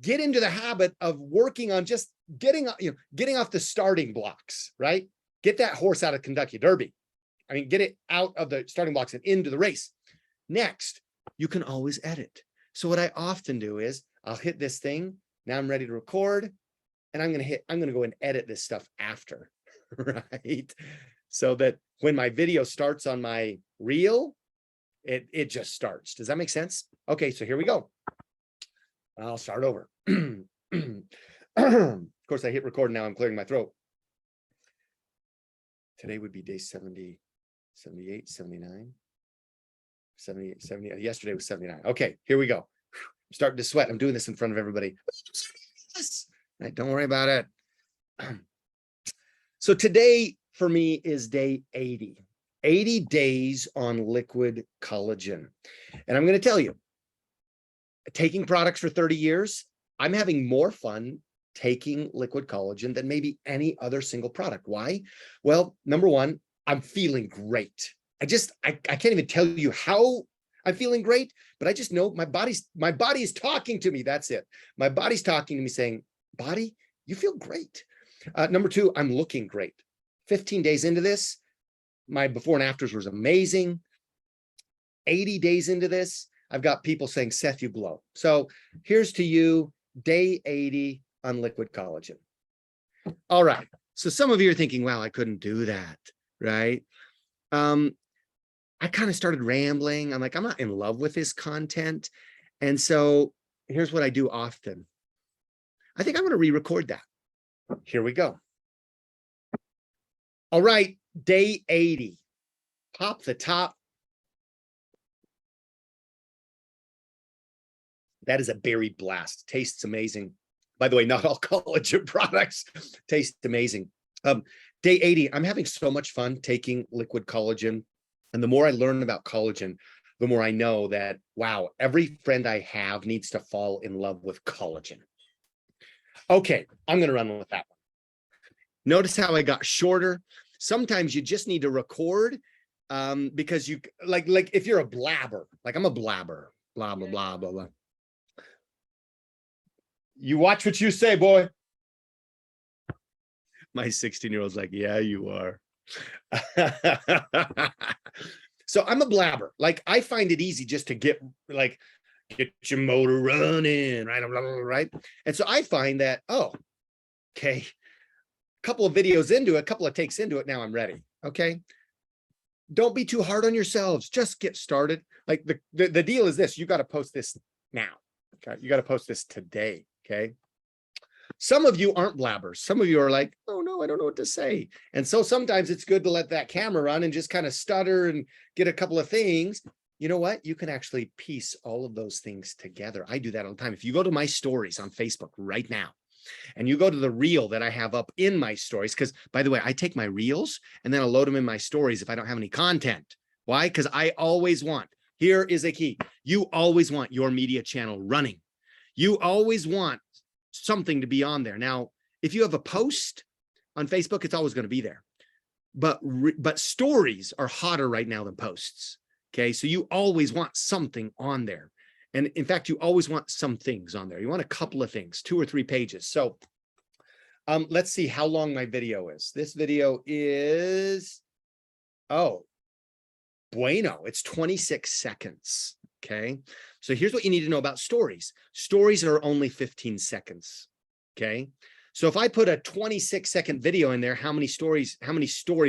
get into the habit of working on just getting off the starting blocks, right? Get that horse out of Kentucky Derby. I mean, get it out of the starting blocks and into the race. Next, you can always edit. So what I often do is I'll hit this thing. Now I'm ready to record, and I'm going to go and edit this stuff after, right? So that when my video starts on my reel, it just starts. Does that make sense? Okay, so here we go. I'll start over. Of course, I hit record. Now I'm clearing my throat. Today would be day 70, 78, 79, 78, 70. Yesterday was 79. Okay, here we go. I'm starting to sweat. I'm doing this in front of everybody. Right, don't worry about it. So today for me is day 80. 80 days on liquid collagen. And I'm going to tell you, taking products for 30 years, I'm having more fun taking liquid collagen than maybe any other single product. Why? Well, number one, I'm feeling great. I can't even tell you how I'm feeling great, but I just know my body is talking to me. That's it. My body's talking to me saying, body, you feel great. Number two, I'm looking great. 15 days into this, my before and afters was amazing. 80 days into this, I've got people saying, Seth, you glow. So here's to you, day 80 on liquid collagen. All right. So some of you are thinking, wow, I couldn't do that, right? I kind of started rambling. I'm like, I'm not in love with this content. And so here's what I do often. I think I'm going to re-record that. Here we go. All right, day 80. Pop the top. That is a berry blast. Tastes amazing. By the way, not all collagen products taste amazing. Day 80, I'm having so much fun taking liquid collagen. And the more I learn about collagen, the more I know that, wow, every friend I have needs to fall in love with collagen. Okay, I'm going to run with that one. Notice how I got shorter. Sometimes you just need to record because you like if you're a blabber, like I'm a blabber, blah, blah, blah, blah, blah. You watch what you say, boy. My 16-year-old's like, yeah, you are. So I'm a blabber. Like I find it easy just to get your motor running, right? Right. And so I find that, oh, okay, a couple of videos into it, a couple of takes into it, now I'm ready. Okay. Don't be too hard on yourselves. Just get started. Like the deal is this, you got to post this now. Okay. You got to post this today. Okay. Some of you aren't blabbers. Some of you are like, oh no, I don't know what to say. And so sometimes it's good to let that camera run and just kind of stutter and get a couple of things. You know what? You can actually piece all of those things together. I do that all the time. If you go to my stories on Facebook right now, and you go to the reel that I have up in my stories, because by the way, I take my reels and then I'll load them in my stories if I don't have any content. Why? Because I always want, here is a key. You always want your media channel running. You always want something to be on there. Now, if you have a post on Facebook, it's always going to be there. But stories are hotter right now than posts. Okay. So you always want something on there. And in fact, you always want some things on there. You want a couple of things, 2 or 3 pages. So let's see how long my video is. This video is, oh, bueno, it's 26 seconds. Okay. So here's what you need to know about stories. Stories are only 15 seconds. Okay. So if I put a 26-second video in there, how many story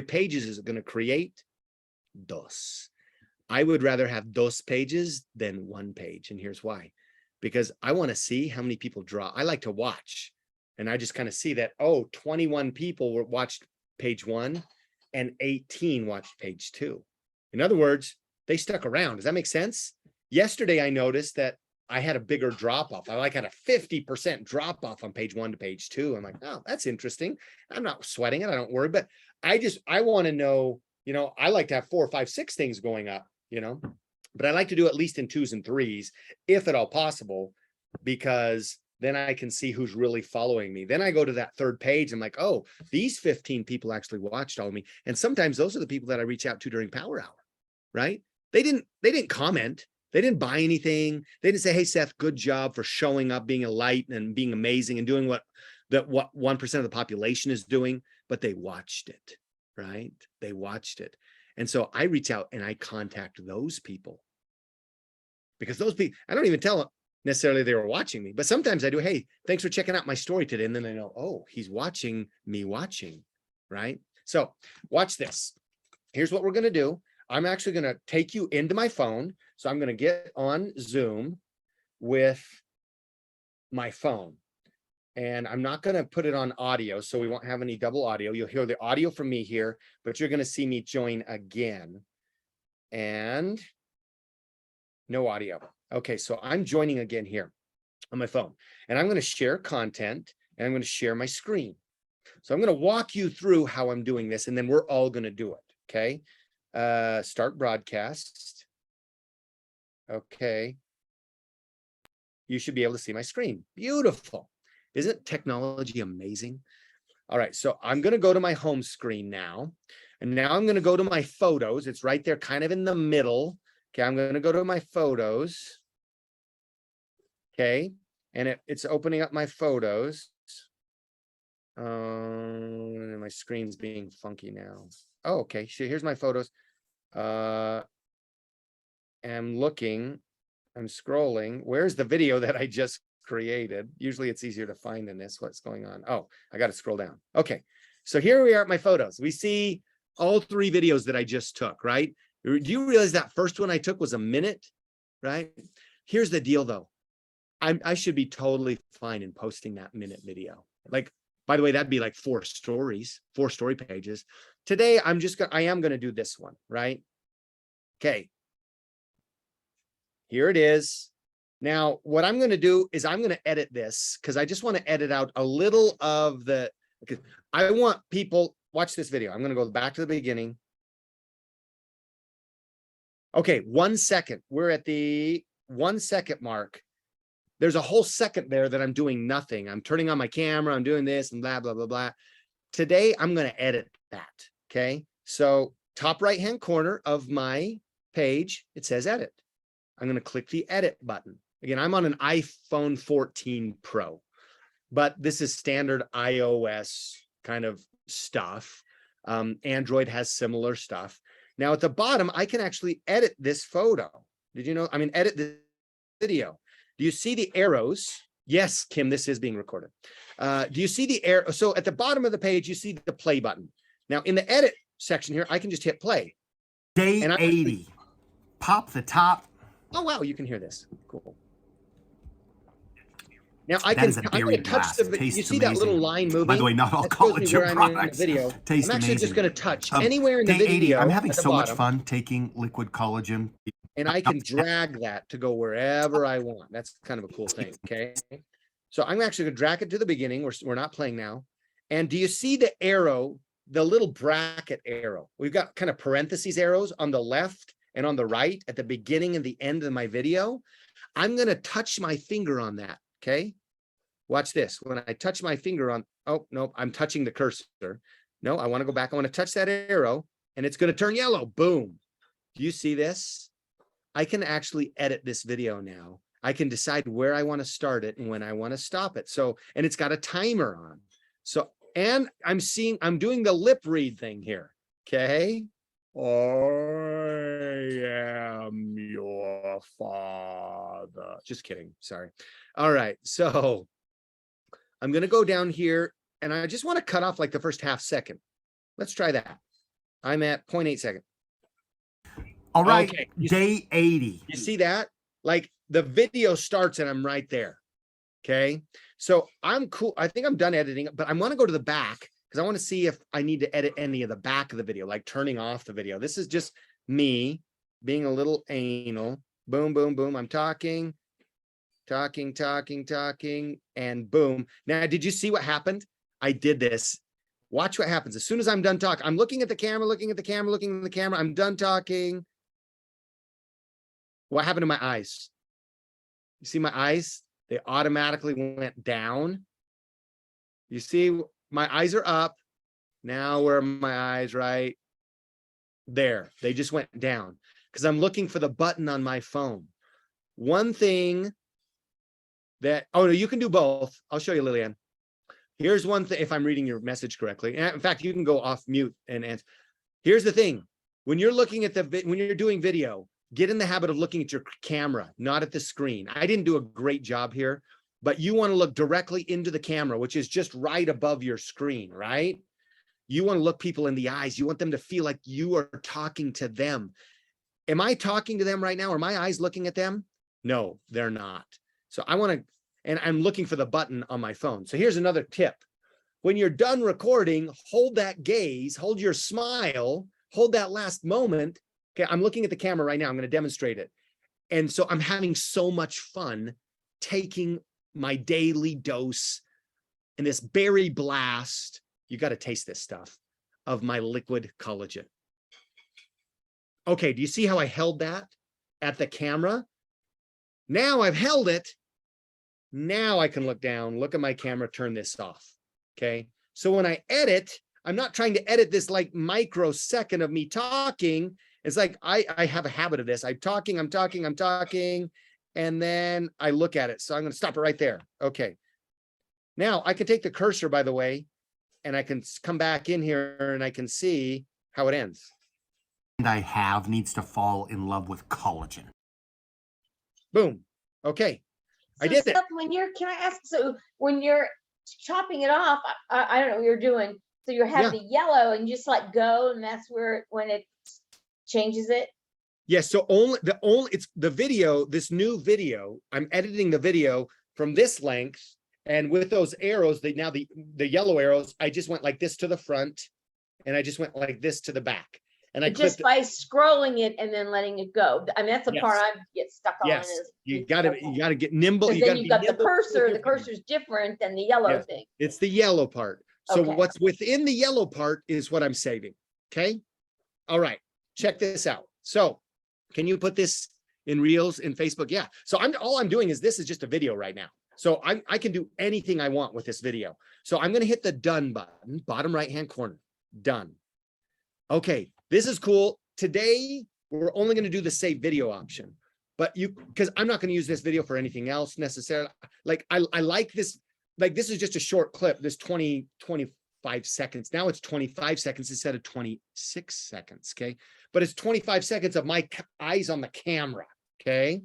pages is it going to create? Dos. I would rather have dos pages than 1 page. And here's why. Because I want to see how many people draw. I like to watch. And I just kind of see that, oh, 21 people watched page 1 and 18 watched page 2. In other words, they stuck around. Does that make sense? Yesterday, I noticed that I had a bigger drop off. I had a 50% drop off on page 1 to page 2. I'm like, oh, that's interesting. I'm not sweating it. I don't worry. But I want to know, I like to have 4, 5, 6 things going up, but I like to do at least in 2s and 3s, if at all possible, because then I can see who's really following me. Then I go to that 3rd page. I'm like, oh, these 15 people actually watched all of me. And sometimes those are the people that I reach out to during Power Hour, right? They didn't comment. They didn't buy anything. They didn't say, hey, Seth, good job for showing up, being a light and being amazing and doing what 1% of the population is doing, but they watched it, right? They watched it. And so I reach out and I contact those people, because those people, I don't even tell them necessarily they were watching me, but sometimes I do, hey, thanks for checking out my story today. And then I know, oh, he's watching me watching, right? So watch this. Here's what we're going to do. I'm actually going to take you into my phone. So I'm going to get on Zoom with my phone. And I'm not going to put it on audio, so we won't have any double audio. You'll hear the audio from me here, but you're going to see me join again. And no audio. Okay, so I'm joining again here on my phone. And I'm going to share content, and I'm going to share my screen. So I'm going to walk you through how I'm doing this, and then we're all going to do it, okay? Start broadcast. Okay. You should be able to see my screen. Beautiful. Isn't technology amazing? All right, so I'm going to go to my home screen now. And now I'm going to go to my photos. It's right there kind of in the middle. Okay, I'm going to go to my photos. Okay, and it's opening up my photos. And my screen's being funky now. Oh, okay, so here's my photos. I'm looking, I'm scrolling. Where's the video that I just created? Usually it's easier to find than this. What's going on? Oh, I got to scroll down. Okay, so here we are at my photos. We see all 3 videos that I just took, right? Do you realize that first one I took was a minute, right? Here's the deal though. I should be totally fine in posting that minute video. Like, by the way, that'd be like 4 story pages. Today, I am going to do this one, right? Okay. Here it is. Now, what I'm going to do is I'm going to edit this because I just want to edit out a little of the, because I want people, watch this video. I'm going to go back to the beginning. Okay, 1 second. We're at the 1 second mark. There's a whole second there that I'm doing nothing. I'm turning on my camera. I'm doing this and blah, blah, blah, blah. Today, I'm going to edit that. Okay. So top right-hand corner of my page, it says edit. I'm going to click the edit button. Again, I'm on an iPhone 14 Pro, but this is standard iOS kind of stuff. Android has similar stuff. Now at the bottom, I can actually edit this photo. Did you know? I mean, edit the video. Do you see the arrows? Yes, Kim, this is being recorded. Do you see the arrow? So at the bottom of the page, you see the play button. Now in the edit section here, I can just hit play. Day 80. Pop the top. Oh, wow, you can hear this. Cool. Now I That can is a I'm berry going to touch blast. the Tastes you see that little amazing. line moving? By the way, not all That shows me collagen where I'm in the products video. taste I'm actually amazing. just going to touch anywhere in the Day 80. video. I'm having at the so much bottom, fun taking liquid collagen. and I can drag that to go wherever I want. That's kind of a cool thing. Okay. So I'm actually going to drag it to the beginning. We're not playing now. And do you see the arrow, the little bracket arrow? We've got kind of parentheses arrows on the left and on the right at the beginning and the end of my video. I'm going to touch my finger on that. Okay. Watch this. When I touch my finger on, oh, no, I'm touching the cursor. No, I want to go back. I want to touch that arrow and it's going to turn yellow. Boom. Do you see this? I can actually edit this video now. I can decide where I want to start it and when I want to stop it. So, and it's got a timer on. So, and I'm doing the lip read thing here. Okay. I am your father. Just kidding. Sorry. All right. So I'm going to go down here and I just want to cut off like the first half second. Let's try that. I'm at 0.8 second. All right. Okay. Day 80. You see that? Like the video starts and I'm right there. Okay. So I'm cool. I think I'm done editing, but I want to go to the back because I want to see if I need to edit any of the back of the video, like turning off the video. This is just me being a little anal. Boom, boom, boom. I'm talking, and boom. Now, did you see what happened? I did this. Watch what happens. As soon as I'm done talking, I'm looking at the camera, looking at the camera, looking at the camera. I'm done talking. What happened to my eyes? You see my eyes? They automatically went down. You see, my eyes are up. Now where are my eyes? Right there. They just went down because I'm looking for the button on my phone. One thing that, oh no, you can do both. I'll show you, Lillian. Here's one thing, if I'm reading your message correctly. And in fact, you can go off mute and answer. Here's the thing. When you're looking at when you're doing video, get in the habit of looking at your camera, not at the screen. I didn't do a great job here, but you want to look directly into the camera, which is just right above your screen, right? You want to look people in the eyes. You want them to feel like you are talking to them. Am I talking to them right now? Are my eyes looking at them? No, they're not. So I want to, and I'm looking for the button on my phone. So here's another tip. When you're done recording, hold that gaze, hold your smile, hold that last moment. Okay, I'm looking at the camera right now. I'm going to demonstrate it. And so I'm having so much fun taking my daily dose and this berry blast. You got to taste this stuff of my liquid collagen. Okay, do you see how I held that at the camera? Now I've held it. Now I can look down, look at my camera, turn this off. Okay, so when I edit, I'm not trying to edit this like microsecond of me talking. It's like I have a habit of this. I'm talking, and then I look at it. So I'm going to stop it right there. Okay. Now I can take the cursor, by the way, and I can come back in here and I can see how it ends. And I have needs to fall in love with collagen. Boom. Okay. I So did it. Steph, when you're, can I ask, so when you're chopping it off, I don't know what you're doing. So you have the yellow and you just let go, and that's where, when it changes it. Yes. So it's the video, this new video, I'm editing the video from this length, and with those arrows, the yellow arrows, I just went like this to the front and I just went like this to the back. and I just clipped it. by scrolling it and then letting it go. I mean, that's the part Yes. I get stuck on. Yes, Is you gotta get nimble. because You then gotta you've be got the nimble with cursor. your The finger. cursor's different than the yellow Yes. thing. It's the yellow part. So Okay. what's within the yellow part is what I'm saving. Okay. All right. Check this out. So can you put this in Reels in Facebook? Yeah. So all I'm doing is this is just a video right now. So I can do anything I want with this video. So I'm going to hit the done button, bottom right-hand corner, done. Okay. This is cool. Today, we're only going to do the save video option, but because I'm not going to use this video for anything else necessarily. Like I like this. Like this is just a short clip, this 25 seconds. Now it's 25 seconds instead of 26 seconds, okay? But it's 25 seconds of my eyes on the camera, okay?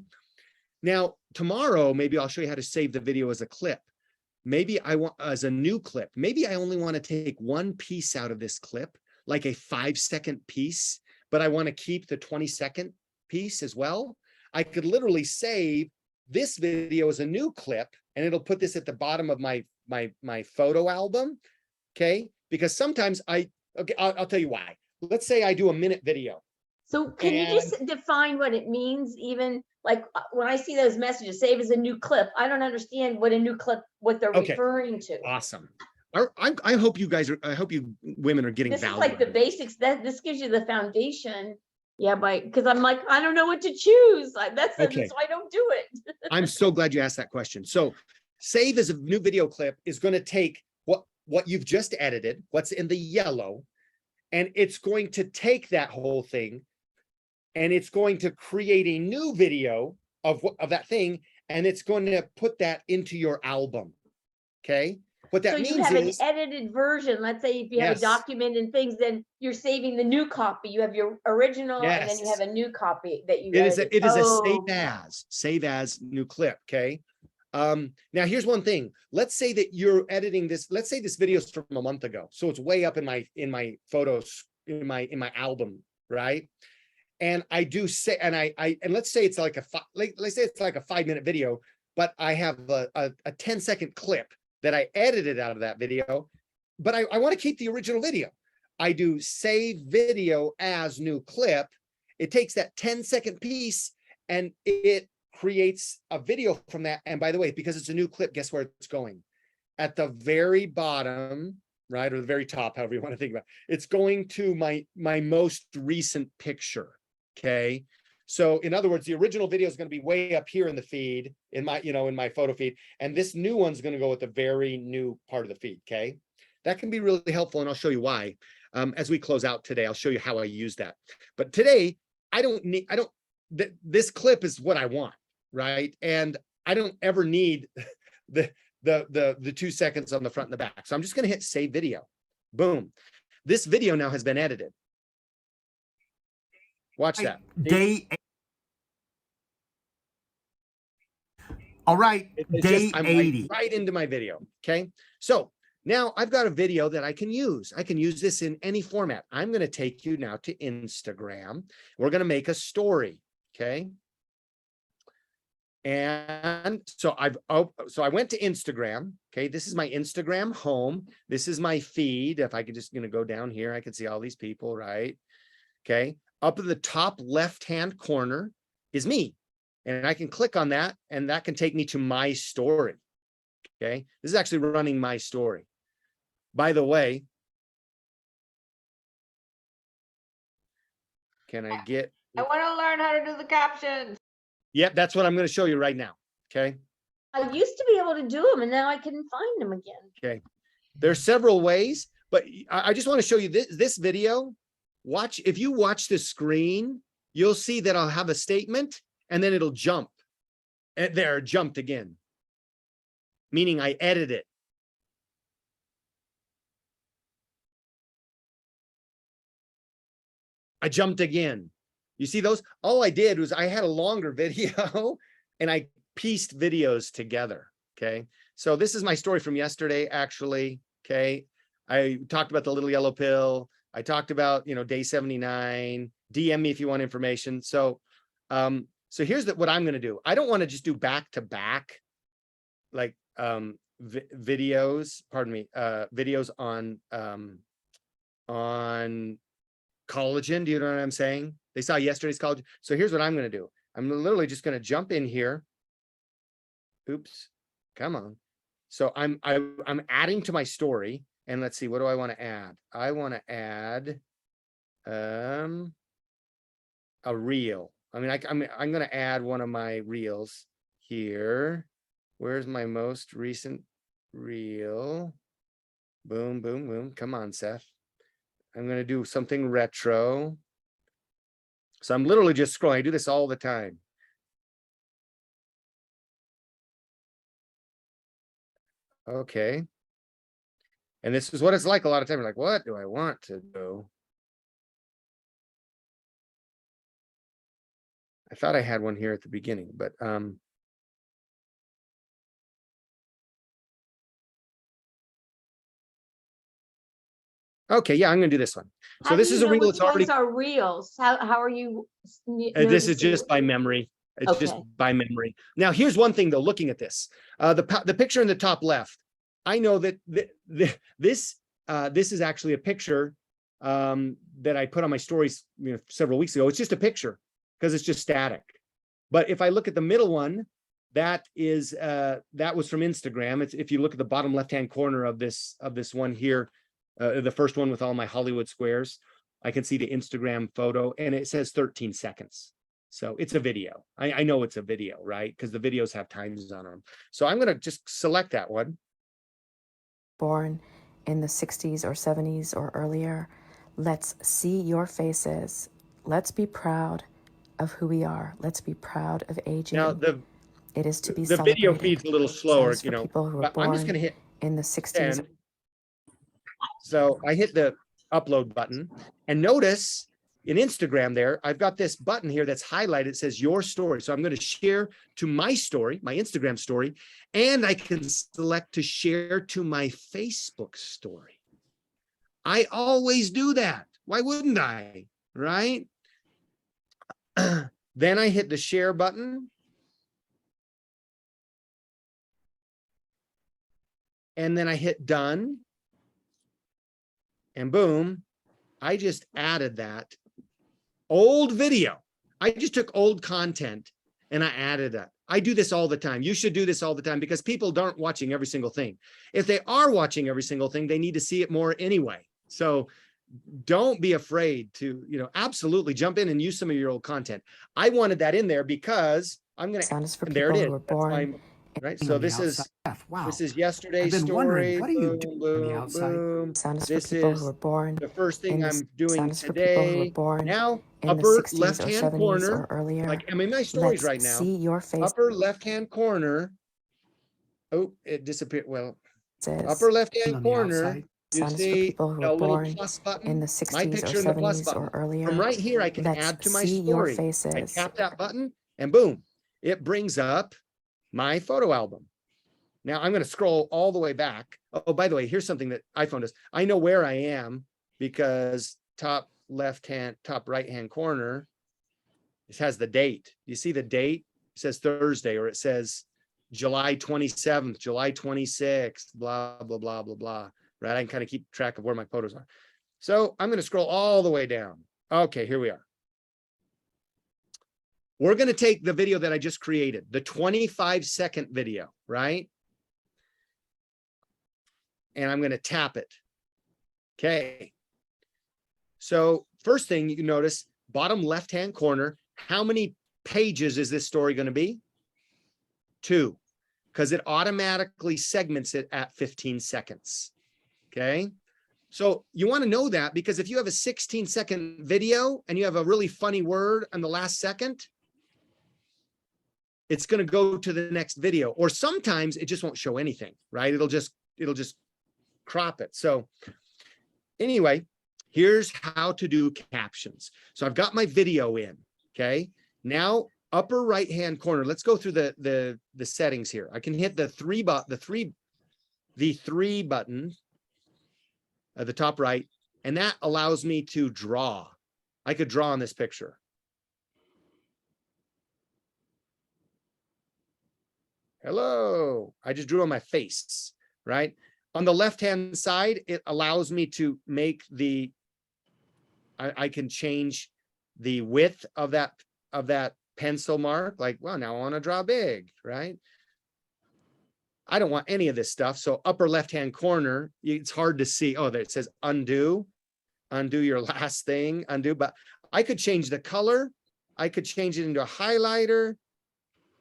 Now, tomorrow, maybe I'll show you how to save the video as a clip. Maybe I want as a new clip. Maybe I only want to take one piece out of this clip, like a 5-second piece, but I want to keep the 20-second piece as well. I could literally save this video as a new clip, and it'll put this at the bottom of my photo album, okay? Because sometimes I'll tell you why. Let's say I do a minute video. So can you just define what it means? Even like when I see those messages, save as a new clip, I don't understand what a new clip, what they're referring to. Awesome. I hope you guys I hope you women are getting This value. is like the basics. This gives you the foundation. Yeah, because I'm like, I don't know what to choose. That's so I don't do it. I'm so glad you asked that question. So save as a new video clip is going to take what you've just edited, what's in the yellow, and it's going to take that whole thing and it's going to create a new video of that thing, and it's going to put that into your album. Okay. What that means you have is an edited version. Let's say if you have a document and things, then you're saving the new copy. You have your original, and then you have a new copy that you. It is a save as new clip. Okay. Now here's one thing. Let's say that you're editing this. Let's say this video is from a month ago, so it's way up in my photos in my album, right? And I do say, and let's say it's like let's say it's like a 5-minute video, but I have a 10-second clip that I edited out of that video, but I want to keep the original video. I do save video as new clip. It takes that 10-second piece and it creates a video from that. And by the way, because it's a new clip, guess where it's going? At the very bottom, right? Or the very top, however you want to think about it. It's going to my most recent picture. Okay. So in other words, the original video is going to be way up here in the feed, in my photo feed. And this new one's going to go at the very new part of the feed. Okay. That can be really helpful. And I'll show you why. As we close out today, I'll show you how I use that. But today, this clip is what I want, right? And I don't ever need the 2 seconds on the front and the back. So I'm just going to hit save video. Boom. This video now has been edited. Watch that. All right, day 80. Right into my video. Okay. So now I've got a video that I can use. I can use this in any format. I'm going to take you now to Instagram. We're going to make a story. Okay. And so I went to Instagram. Okay. This is my Instagram home. This is my feed. If I could just go down here, I can see all these people, right? Okay. Up in the top left-hand corner is me. And I can click on that, and that can take me to my story. Okay. This is actually running my story. By the way, can I get? I want to learn how to do the captions. Yep, that's what I'm going to show you right now. Okay. I used to be able to do them, and now I couldn't find them again. Okay. There's several ways, but I just want to show you this video. If you watch the screen, you'll see that I'll have a statement and then it'll jump. And there, it jumped again. Meaning I edit it. I jumped again. You see those? All I did was I had a longer video and I pieced videos together. Okay. So this is my story from yesterday, actually. Okay. I talked about the little yellow pill. I talked about, day 79. DM me if you want information. So, here's what I'm going to do. I don't want to just do back to back, like, videos, pardon me, videos on collagen. Do you know what I'm saying? They saw yesterday's collagen. So here's what I'm going to do. I'm literally just going to jump in here. Oops, come on. So I'm adding to my story, and let's see, what do I want to add? I want to add a reel. I mean, I'm going to add one of my reels here. Where's my most recent reel? Boom, boom, boom. Come on, Seth. I'm going to do something retro. So I'm literally just scrolling. I do this all the time. Okay. And this is what it's like a lot of times. Like, what do I want to do? I thought I had one here at the beginning, but okay, yeah, I'm gonna do this one. So How this do is you a know reel. which It's already. ones are reels? How are you? This is noticing just by memory. It's just Okay. by memory. Now, here's one thing though. Looking at this, the picture in the top left, I know that this is actually a picture that I put on my stories, several weeks ago. It's just a picture because it's just static. But if I look at the middle one, that is that was from Instagram. It's, if you look at the bottom left-hand corner of this one here, the first one with all my Hollywood squares, I can see the Instagram photo, and it says 13 seconds. So it's a video. I know it's a video, right? Because the videos have times on them. So I'm gonna just select that one. Born in the 60s or 70s or earlier, let's see your faces. Let's be proud of who we are. Let's be proud of aging. Now it is to be the celebrated. video feed's a little slower, Says for people who were but I'm just born gonna hit in the 60s. 10. So I hit the upload button, and notice in Instagram there, I've got this button here that's highlighted. It says your story. So I'm going to share to my story, my Instagram story, and I can select to share to my Facebook story. I always do that. Why wouldn't I? Right? Then I hit the share button. And then I hit done. And boom, I just added that old video. I just took old content and I added that. I do this all the time. You should do this all the time because people aren't watching every single thing. If they are watching every single thing, they need to see it more anyway. So don't be afraid to, absolutely jump in and use some of your old content. I wanted that in there because I'm going to, and there it is. That's my, right. So this is, wow. this is yesterday's I've been story. wondering, what are you Boom, doing on the boom, outside? boom. Sound is for This people is who were born the first thing in the I'm doing sound is for people who were today. born Now, in the upper 60s or left-hand 70s corner, or earlier. like I'm in my stories Let's right now. see your face. Upper left-hand corner. Oh, it disappeared. Well, Says upper left-hand On the corner, outside. you sound is for see people who a were little born plus button. in the My 60s picture or in the plus 70s button. or earlier. From right here, I can Let's add to my see your story. I faces. tap that button and boom, it brings up my photo album. Now I'm going to scroll all the way back. Oh, by the way, here's something that iPhone does. I know where I am because top right-hand corner, it has the date. You see the date? It says Thursday, or it says July 27th, July 26th, blah, blah, blah, blah, blah. Right? I can kind of keep track of where my photos are. So I'm going to scroll all the way down. Okay, here we are. We're going to take the video that I just created, the 25-second video, right? And I'm going to tap it. Okay. So first thing you notice, bottom left-hand corner, how many pages is this story going to be? 2, because it automatically segments it at 15 seconds. Okay. So you want to know that because if you have a 16-second video and you have a really funny word on the last second, it's going to go to the next video, or sometimes it just won't show anything, right? It'll just crop it. So anyway, here's how to do captions. So I've got my video in. Okay. Now upper right-hand corner, let's go through the settings here. I can hit the three button at the top right, and that allows me to draw. I could draw on this picture. Hello. I just drew on my face, right? On the left-hand side, it allows me to make I can change the width of that pencil mark. Like, well, now I want to draw big, right? I don't want any of this stuff. So upper left-hand corner, it's hard to see. Oh, there it says undo your last thing, undo. But I could change the color. I could change it into a highlighter.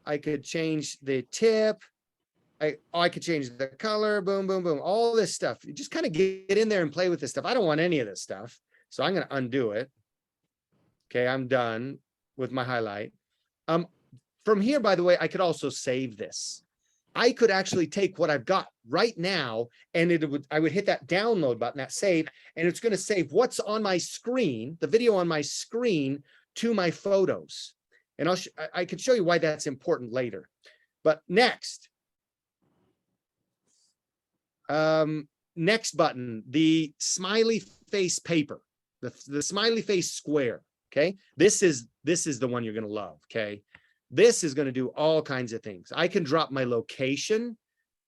I could change the tip. I could change the color, boom, boom, boom, all this stuff. You just kind of get in there and play with this stuff. I don't want any of this stuff. So I'm going to undo it. Okay, I'm done with my highlight. From here, by the way, I could also save this. I could actually take what I've got right now, and I would hit that download button, that save, and it's going to save what's on my screen, the video on my screen, to my photos. And I could show you why that's important later. But next button, the smiley face paper, the smiley face square. Okay, this is the one you're going to love. Okay, this is going to do all kinds of things. I can drop my location.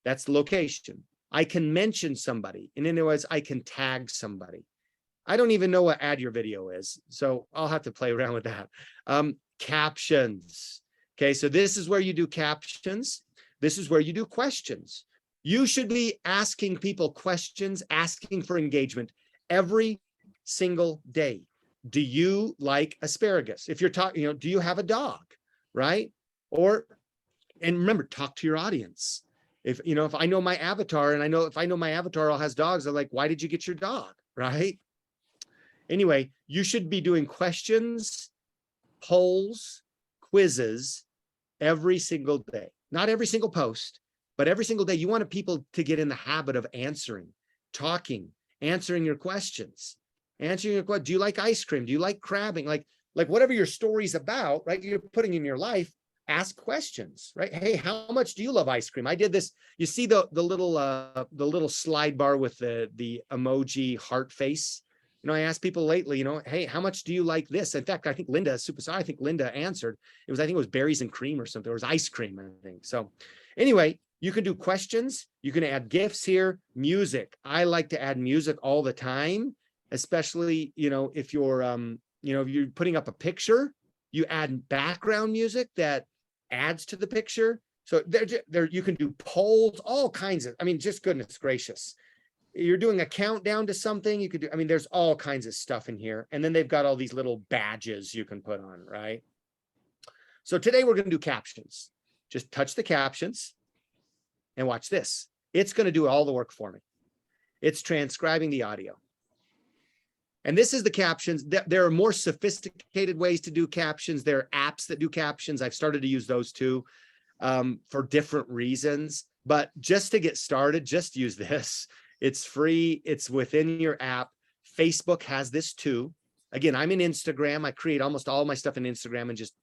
That's the location. I can mention somebody. In other words, I can tag somebody. I don't even know what add your video is, so I'll have to play around with that. Captions. Okay, so this is where you do captions. This is where you do questions. You should be asking people questions, asking for engagement every single day. Do you like asparagus? If you're talking, do you have a dog, right? And remember, talk to your audience. If I know my avatar, and if I know my avatar all has dogs, I'm like, why did you get your dog, right? Anyway, you should be doing questions, polls, quizzes every single day. Not every single post, but every single day. You want people to get in the habit of answering, talking, answering your questions. Answering your question, do you like ice cream? Do you like crabbing? Like whatever your story's about, right? You're putting in your life, ask questions, right? Hey, how much do you love ice cream? I did this. You see the little slide bar with the emoji heart face. I asked people lately, hey, how much do you like this? In fact, I think Linda answered. I think it was berries and cream or something. It was ice cream, I think. So anyway, you can do questions. You can add GIFs here, music. I like to add music all the time, especially, if you're, if you're putting up a picture, you add background music that adds to the picture. So there you can do polls, all kinds of, just goodness gracious. You're doing a countdown to something, you could do, there's all kinds of stuff in here. And then they've got all these little badges you can put on, right? So today we're going to do captions. Just touch the captions and watch this. It's going to do all the work for me. It's transcribing the audio. And this is the captions. There are more sophisticated ways to do captions. There are apps that do captions. I've started to use those too for different reasons. But just to get started, just use this. It's free. It's within your app. Facebook has this too. Again, I'm in Instagram. I create almost all my stuff in Instagram and just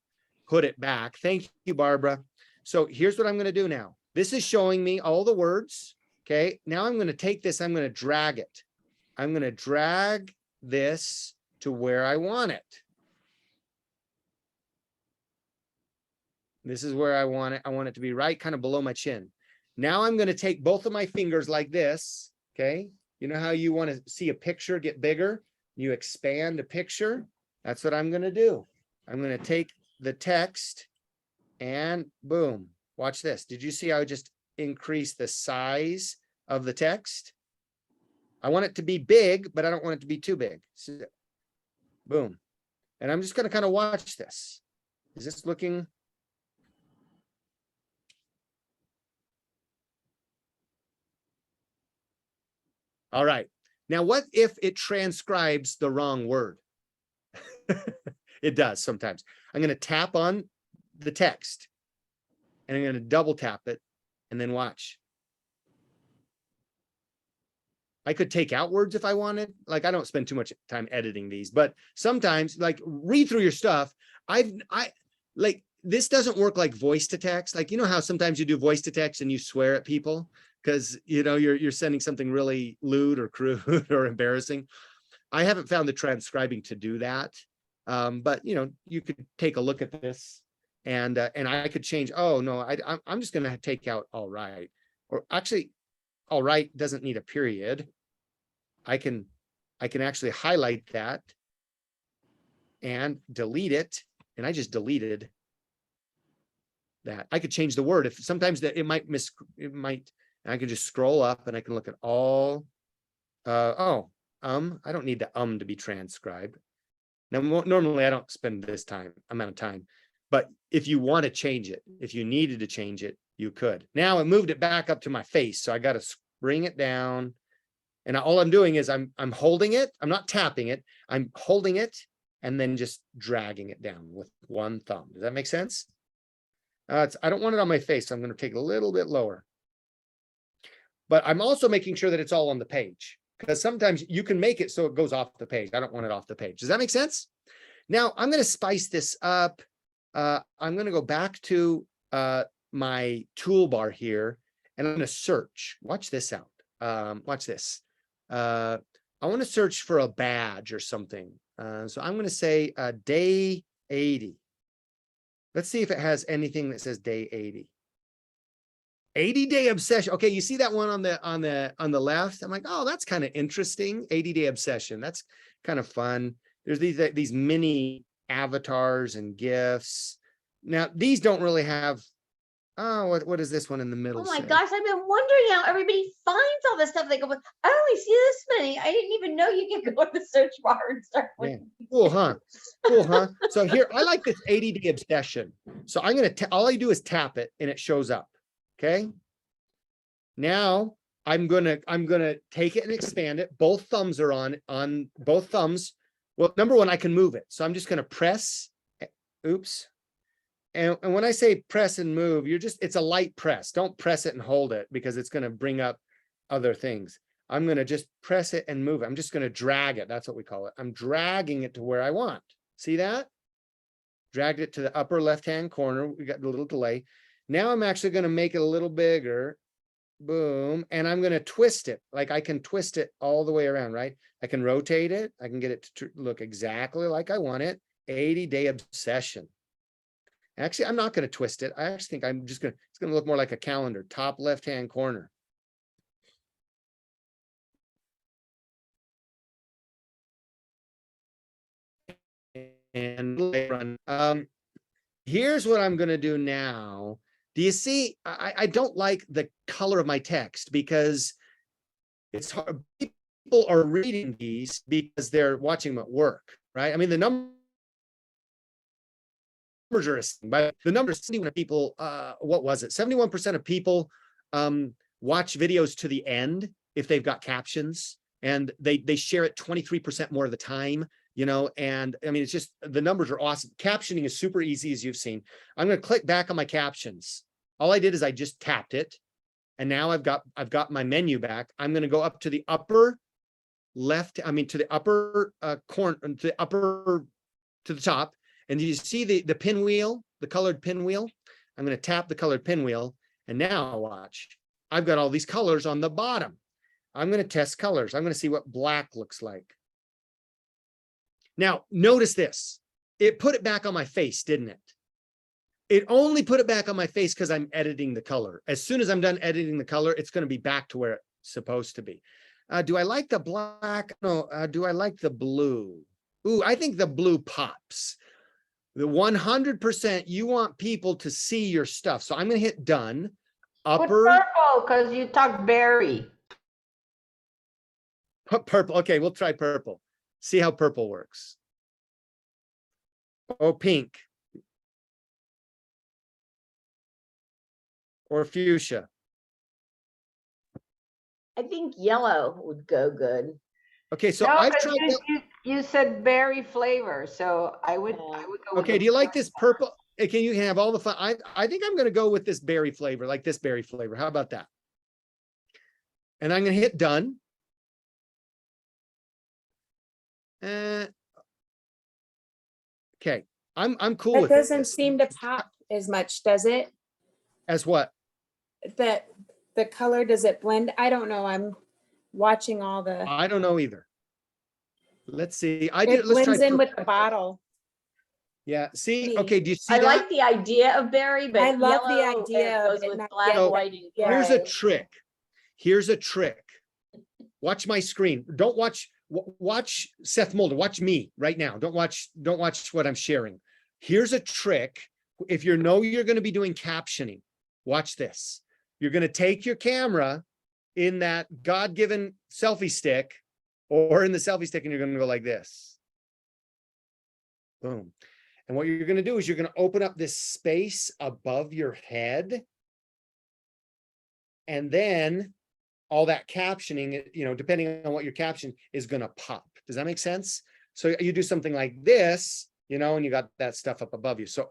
put it back. Thank you, Barbara. So here's what I'm going to do now. This is showing me all the words. Okay. Now I'm going to take this. I'm going to drag it. I'm going to drag this to where I want it. This is where I want it. I want it to be right kind of below my chin. Now I'm going to take both of my fingers like this. Okay. You know how you want to see a picture get bigger? You expand a picture. That's what I'm going to do. I'm going to take the text and boom, watch this. Did you see how I just increased the size of the text? I want it to be big, but I don't want it to be too big. So, boom. And I'm just going to kind of watch this. Is this looking? All right. Now, what if it transcribes the wrong word? It does sometimes. I'm going to tap on the text and I'm going to double tap it and then watch. I could take out words if I wanted. Like, I don't spend too much time editing these, but sometimes, like, read through your stuff. This doesn't work like voice to text. Like, how sometimes you do voice to text and you swear at people because, you're sending something really lewd or crude or embarrassing. I haven't found the transcribing to do that. But, you could take a look at this and I could change. Oh, no, I'm just going to take out all right. Or actually, all right doesn't need a period. I can actually highlight that and delete it. And I just deleted that. I could change the word if sometimes that it might, and I can just scroll up and I can look at all. I don't need the to be transcribed. Now, normally I don't spend this amount of time, but if you want to change it, if you needed to change it, you could. Now I moved it back up to my face. So I got to bring it down. And all I'm doing is I'm holding it. I'm not tapping it. I'm holding it and then just dragging it down with one thumb. Does that make sense? I don't want it on my face. So I'm going to take it a little bit lower. But I'm also making sure that it's all on the page, because sometimes you can make it so it goes off the page. I don't want it off the page. Does that make sense? Now I'm going to spice this up. I'm going to go back to my toolbar here, and I'm going to search. Watch this out. Watch this. I want to search for a badge or something. So I'm going to say day 80. Let's see if it has anything that says day 80. 80-day obsession. Okay, you see that one on the left? I'm like, oh, that's kind of interesting. 80-day obsession. That's kind of fun. There's these mini avatars and GIFs. Now, these don't really have. Oh, what is this one in the middle? Oh my say? gosh, I've been wondering how everybody finds all this stuff. They go, I only see this many. I didn't even know you could go to the search bar and start. Yeah. Cool, huh? Cool, huh? So here, I like this 80-day obsession. So I'm going to, all I do is tap it and it shows up. Okay. Now I'm going to take it and expand it. Both thumbs are on both thumbs. Well, number one, I can move it. So I'm just going to press, oops. And when I say press and move, it's a light press. Don't press it and hold it, because it's going to bring up other things. I'm going to just press it and move it. I'm just going to drag it. That's what we call it. I'm dragging it to where I want. See that? Dragged it to the upper left-hand corner. We got a little delay. Now I'm actually going to make it a little bigger. Boom. And I'm going to twist it. Like I can twist it all the way around, right? I can rotate it. I can get it to look exactly like I want it. 80-day obsession. Actually, I'm not going to twist it. I actually think it's going to look more like a calendar, top left-hand corner. And here's what I'm going to do now. Do you see? I don't like the color of my text, because it's hard. People are reading these because they're watching them at work, right? I mean, the numbers are, but the numbers, 71 of people, what was it? 71% of people watch videos to the end if they've got captions, and they share it 23% more of the time, you know. And I mean, it's just, the numbers are awesome. Captioning is super easy, as you've seen. I'm going to click back on my captions. All I did is I just tapped it, and now I've got my menu back. I'm going to go up to the upper left, to the upper corner, to the top. And you see the pinwheel, the colored pinwheel? I'm going to tap the colored pinwheel, and now watch. I've got all these colors on the bottom. I'm going to test colors. I'm going to see what black looks like. Now, notice this. It put it back on my face, didn't it? It only put it back on my face because I'm editing the color. As soon as I'm done editing the color, it's going to be back to where it's supposed to be. Do I like the black? No. Do I like the blue? Ooh, I think the blue pops. The 100%, you want people to see your stuff. So I'm going to hit done. Put purple, because you talk berry. Put purple. Okay, we'll try purple. See how purple works. Or pink. Or fuchsia. I think yellow would go good. Okay, so No, I've 'cause tried. you said berry flavor, so I would go with Okay, the do you like berry this purple? You can have all the fun. I think I'm going to go with this berry flavor, like this berry flavor. How about that? And I'm going to hit done. Okay, I'm cool That with doesn't this. seem to pop as much, does it? As what? The color, does it blend? I don't know. I'm watching all the. I don't know either. Let's see. It blends in with the bottle. Yeah. See. Me. Okay. Do you see I that? like the idea of berry, but I love the yellow, idea of goes it with not black, getting- white, and Yeah. Here's a gray. trick. Here's a trick. Watch my screen. Don't watch watch Seth Mulder, watch me right now. Don't watch what I'm sharing. Here's a trick. If you know you're going to be doing captioning, watch this. You're going to take your camera in that God-given selfie stick or in the selfie stick, and you're going to go like this. Boom. And what you're going to do is you're going to open up this space above your head. And then all that captioning, you know, depending on what your caption is going to pop. Does that make sense? So you do something like this, you know, and you got that stuff up above you. So,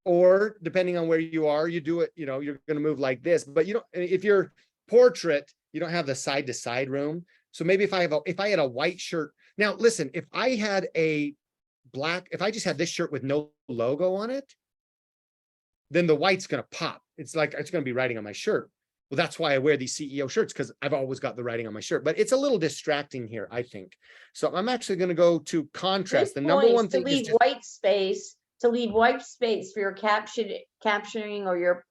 or depending on where you are, you do it, you know, you're going to move like this, but you don't, if you're portrait, you don't have the side to side room. So maybe if I had a white shirt, now listen, if I had a black, if I just had this shirt with no logo on it, then the white's going to pop. It's like, it's going to be writing on my shirt. Well, that's why I wear these CEO shirts, because I've always got the writing on my shirt, but it's a little distracting here, I think. So I'm actually going to go to contrast. The number one thing is just, to leave white space for your captioning or your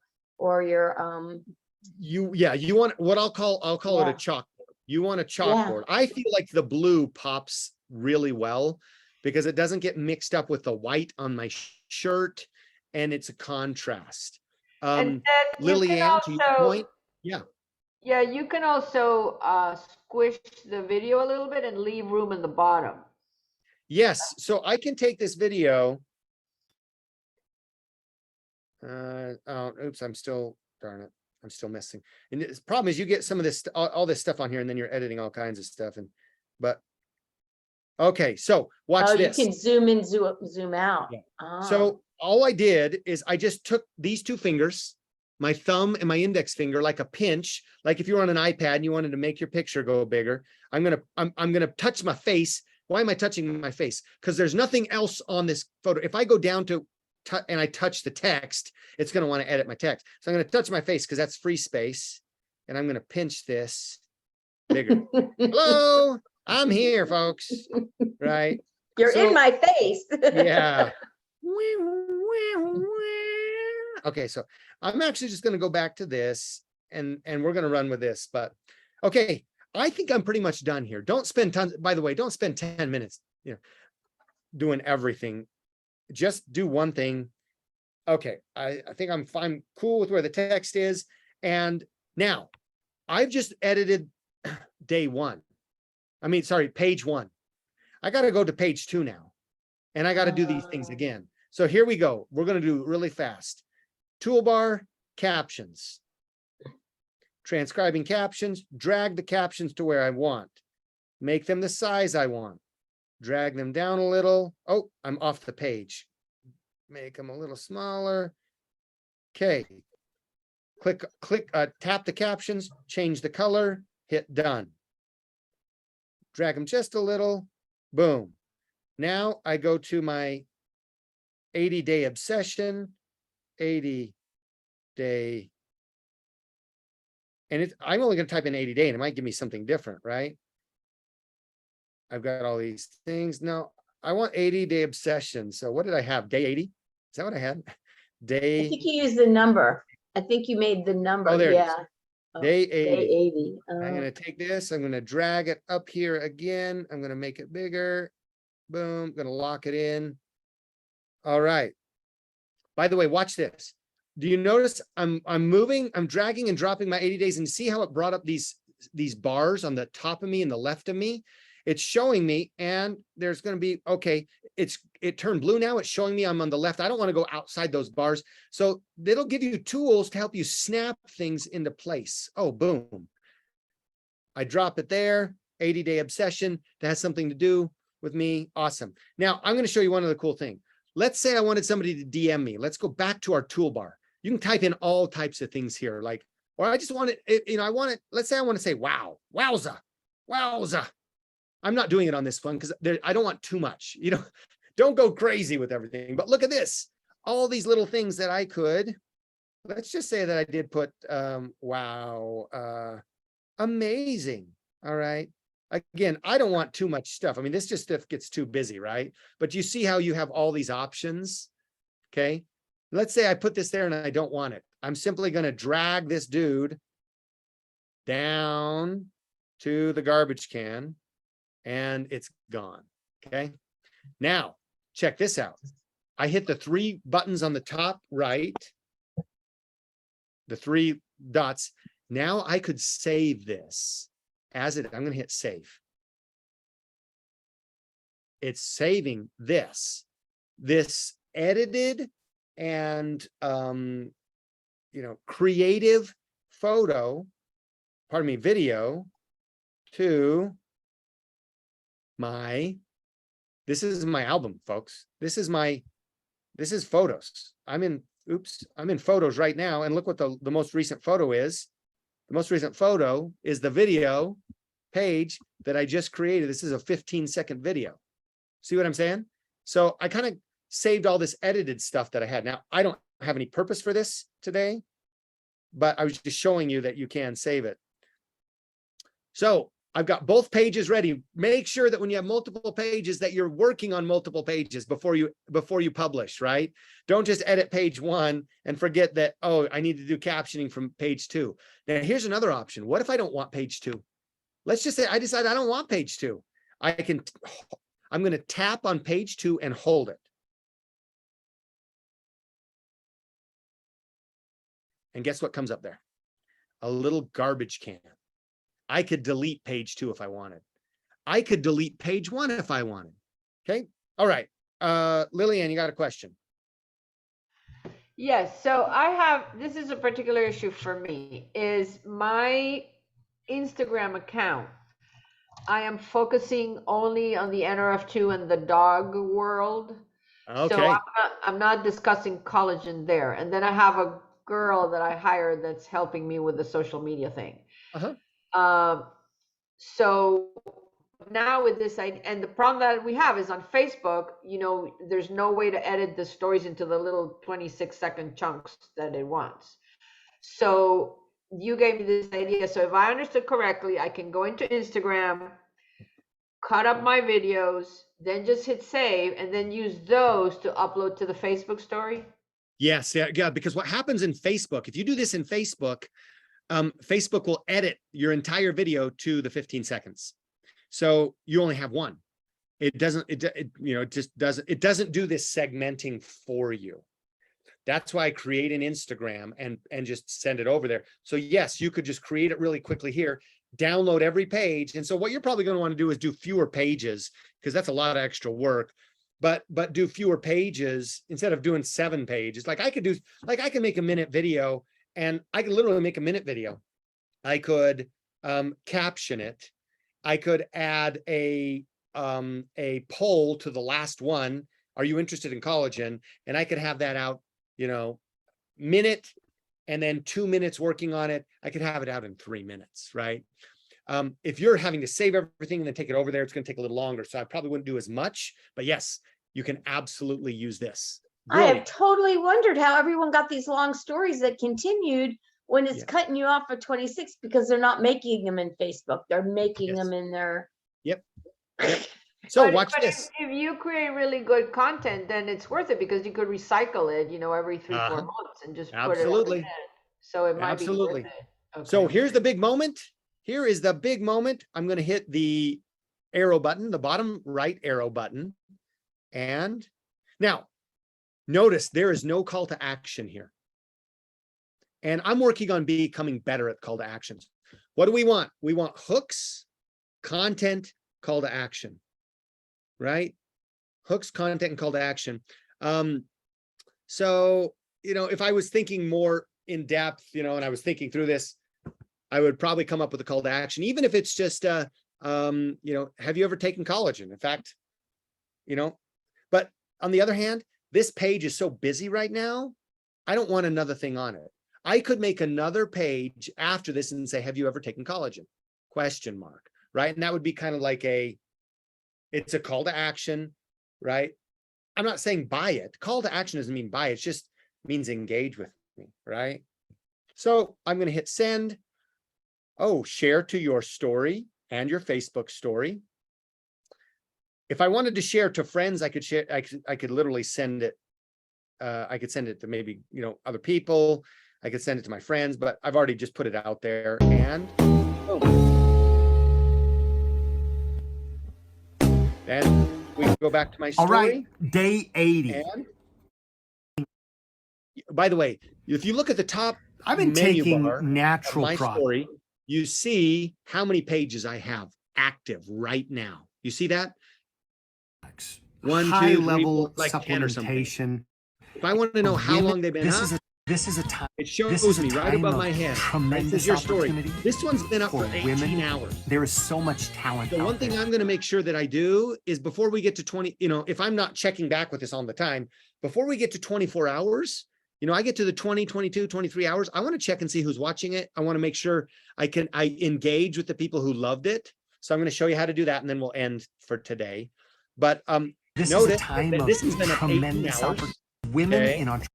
you want what I'll call it a chalkboard. You want a chalkboard. I feel like the blue pops really well because it doesn't get mixed up with the white on my shirt, and it's a contrast. And then you can Lillian, to your point, yeah, you can also squish the video a little bit and leave room in the bottom. yes. So I can take this video. Oh, oops, I'm still, darn it, I'm still messing. And the problem is you get some of this, all this stuff on here, and then you're editing all kinds of stuff. But okay, so watch this. You can zoom in, zoom out. Yeah. So all I did is I just took these two fingers, my thumb and my index finger, like a pinch, like if you were on an iPad and you wanted to make your picture go bigger. I'm gonna touch my face. Why am I touching my face? Because there's nothing else on this photo. If I go down to and I touch the text, it's going to want to edit my text. So I'm going to touch my face because that's free space. And I'm going to pinch this bigger. Hello, I'm here, folks. Right? You're in my face. Yeah. Okay, so I'm actually just going to go back to this and we're going to run with this. But okay, I think I'm pretty much done here. Don't spend tons, by the way, don't spend 10 minutes, you know, doing everything. Just do one thing. Okay, I think I'm fine, cool with where the text is. And now I've just edited page 1. I got to go to page 2 now. And I got to do these things again. So here we go. We're going to do really fast. Toolbar, captions. Transcribing captions, drag the captions to where I want. Make them the size I want. Drag them down a little. Oh, I'm off the page. Make them a little smaller. Okay. Tap the captions, change the color, hit done. Drag them just a little. Boom. Now I go to my 80-day obsession, 80-day. And I'm only going to type in 80-day and it might give me something different, right? I've got all these things. No, I want 80-day obsession. So what did I have? Day 80? Is that what I had? Day. I think you used the number. I think you made the number. Oh, there it is. Oh, Day 80. Day 80. I'm going to take this. I'm going to drag it up here again. I'm going to make it bigger. Boom. Going to lock it in. All right. By the way, watch this. Do you notice I'm moving, I'm dragging and dropping my 80 days, and see how it brought up these bars on the top of me and the left of me? It's showing me, and there's going to be, okay, it turned blue now. It's showing me I'm on the left. I don't want to go outside those bars. So it'll give you tools to help you snap things into place. Oh, boom. I drop it there. 80-day obsession. That has something to do with me. Awesome. Now I'm going to show you one other cool thing. Let's say I wanted somebody to DM me. Let's go back to our toolbar. You can type in all types of things here, like, or I just want it, you know, I want it, let's say I want to say, wow, wowza, wowza. I'm not doing it on this one because I don't want too much, you know, don't go crazy with everything. But look at this, all these little things that I could, let's just say that I did put, wow, amazing. All right. Again, I don't want too much stuff. I mean, this just stuff gets too busy, right? But you see how you have all these options. Okay. Let's say I put this there and I don't want it. I'm simply going to drag this dude down to the garbage can, and it's gone. Okay. Now check this out. I hit the 3 buttons on the top right, the 3 dots. Now I could save this as it. I'm going to hit save. It's saving this edited and creative video to this is my album, folks. This is photos. I'm in photos right now, and look what the most recent photo is. The most recent photo is the video page that I just created. This is a 15-second video. See what I'm saying? So I kind of saved all this edited stuff that I had. Now, I don't have any purpose for this today, but I was just showing you that you can save it. So I've got both pages ready. Make sure that when you have multiple pages that you're working on multiple pages before you publish, right? Don't just edit page 1 and forget that, oh, I need to do captioning from page 2. Now, here's another option. What if I don't want page 2? Let's just say I decide I don't want page 2. I'm going to tap on page 2 and hold it. And guess what comes up there? A little garbage can. I could delete page 2 if I wanted. I could delete page 1 if I wanted. Okay. All right. Lillian, you got a question? Yes. So this is a particular issue for me, is my Instagram account. I am focusing only on the NRF2 and the dog world. Okay. So I'm not discussing collagen there. And then I have a girl that I hired that's helping me with the social media thing. So now with this, and the problem that we have is on Facebook, there's no way to edit the stories into the little 26-second chunks that it wants. So you gave me this idea. So if I understood correctly, I can go into Instagram, cut up my videos, then just hit save, and then use those to upload to the Facebook story. Yes. Yeah. Because what happens in Facebook, if you do this in Facebook, Facebook will edit your entire video to the 15 seconds. So you only have one. It doesn't do this segmenting for you. That's why I create an Instagram and just send it over there. So yes, you could just create it really quickly here, download every page. And so what you're probably going to want to do is do fewer pages, because that's a lot of extra work, but do fewer pages instead of doing 7 pages. Like I can make a minute video, and I could literally make a minute video. I could caption it. I could add a poll to the last one. Are you interested in collagen? And I could have that out, minute, and then 2 minutes working on it. I could have it out in 3 minutes, right? If you're having to save everything and then take it over there, it's going to take a little longer. So I probably wouldn't do as much, but yes, you can absolutely use this. I have totally wondered how everyone got these long stories that continued when it's cutting you off at 26, because they're not making them in Facebook. They're making them in their. Yep. So watch but this. If you create really good content, then it's worth it, because you could recycle it, every 3-4 months and just put it up again. So it might be worth it. Okay. So here's the big moment. Here is the big moment. I'm going to hit the arrow button, the bottom right arrow button. And now notice there is no call to action here. And I'm working on becoming better at call to actions. What do we want? We want hooks, content, call to action, right? Hooks, content, and call to action. So, if I was thinking more in depth, and I was thinking through this, I would probably come up with a call to action, even if it's just, have you ever taken collagen? In fact, but on the other hand, this page is so busy right now, I don't want another thing on it. I could make another page after this and say, have you ever taken collagen? ? Right? And that would be kind of like it's a call to action, right? I'm not saying buy it. Call to action doesn't mean buy it. It just means engage with me, right? So I'm going to hit send. Oh, share to your story and your Facebook story. If I wanted to share to friends, I could share. I could literally send it. I could send it to maybe, other people. I could send it to my friends, but I've already just put it out there, and boom. Then we go back to my All story. right, day 80. And by the way, if you look at the top I've been menu taking bar of natural my product. story, you see how many pages I have active right now. You see that? 1, 2, 3, High 4, level like 10 or something. supplementation. If I want to know how long they've been this up, is a time. it shows This is a me right time above of my head. Right? This tremendous is your story. opportunity This one's been up for for 18 women. hours. There is so much talent. The out one thing there. I'm going to make sure that I do is before we get to 20, if I'm not checking back with this all the time, before we get to 24 hours, I get to the 20, 22, 23 hours. I want to check and see who's watching it. I want to make sure I engage with the people who loved it. So I'm going to show you how to do that, and then we'll end for today. But This notice is a time that of this has been up 18 tremendous hours. Women Okay. in entrepreneurship.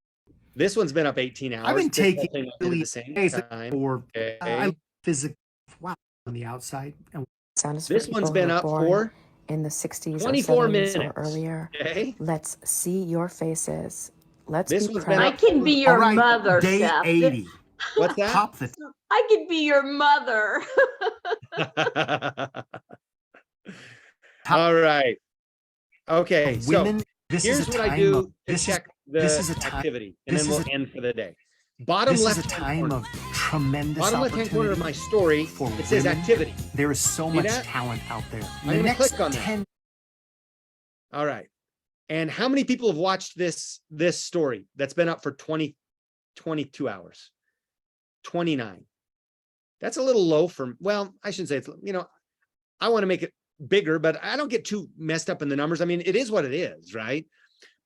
This one's been up 18 hours. I've been This whole taking thing did at the same days time. for Okay. physical wow on the outside. And Sound is for This one's people who been were up born for in the 60s 24 or 70s minutes. or earlier. Okay. Let's see your faces. Let's This be one's been proud. I can be your all right, mother, day Seth. 80. What's that? Top the I can be your mother. All right. Okay. So women. This here's is a what I time do of, to this check this is the a time- activity, and this then we'll is a- end for the day. Bottom this is a left time corner. of tremendous Bottom left-hand corner of opportunity my story, for it says women. activity. There is so See much that? talent out there. I'm The gonna next click on that. 10 All right. And how many people have watched this story that's been up for 22 hours? 29. That's a little low for, well, I shouldn't say it's, I want to make it bigger, but I don't get too messed up in the numbers. I mean, it is what it is, right?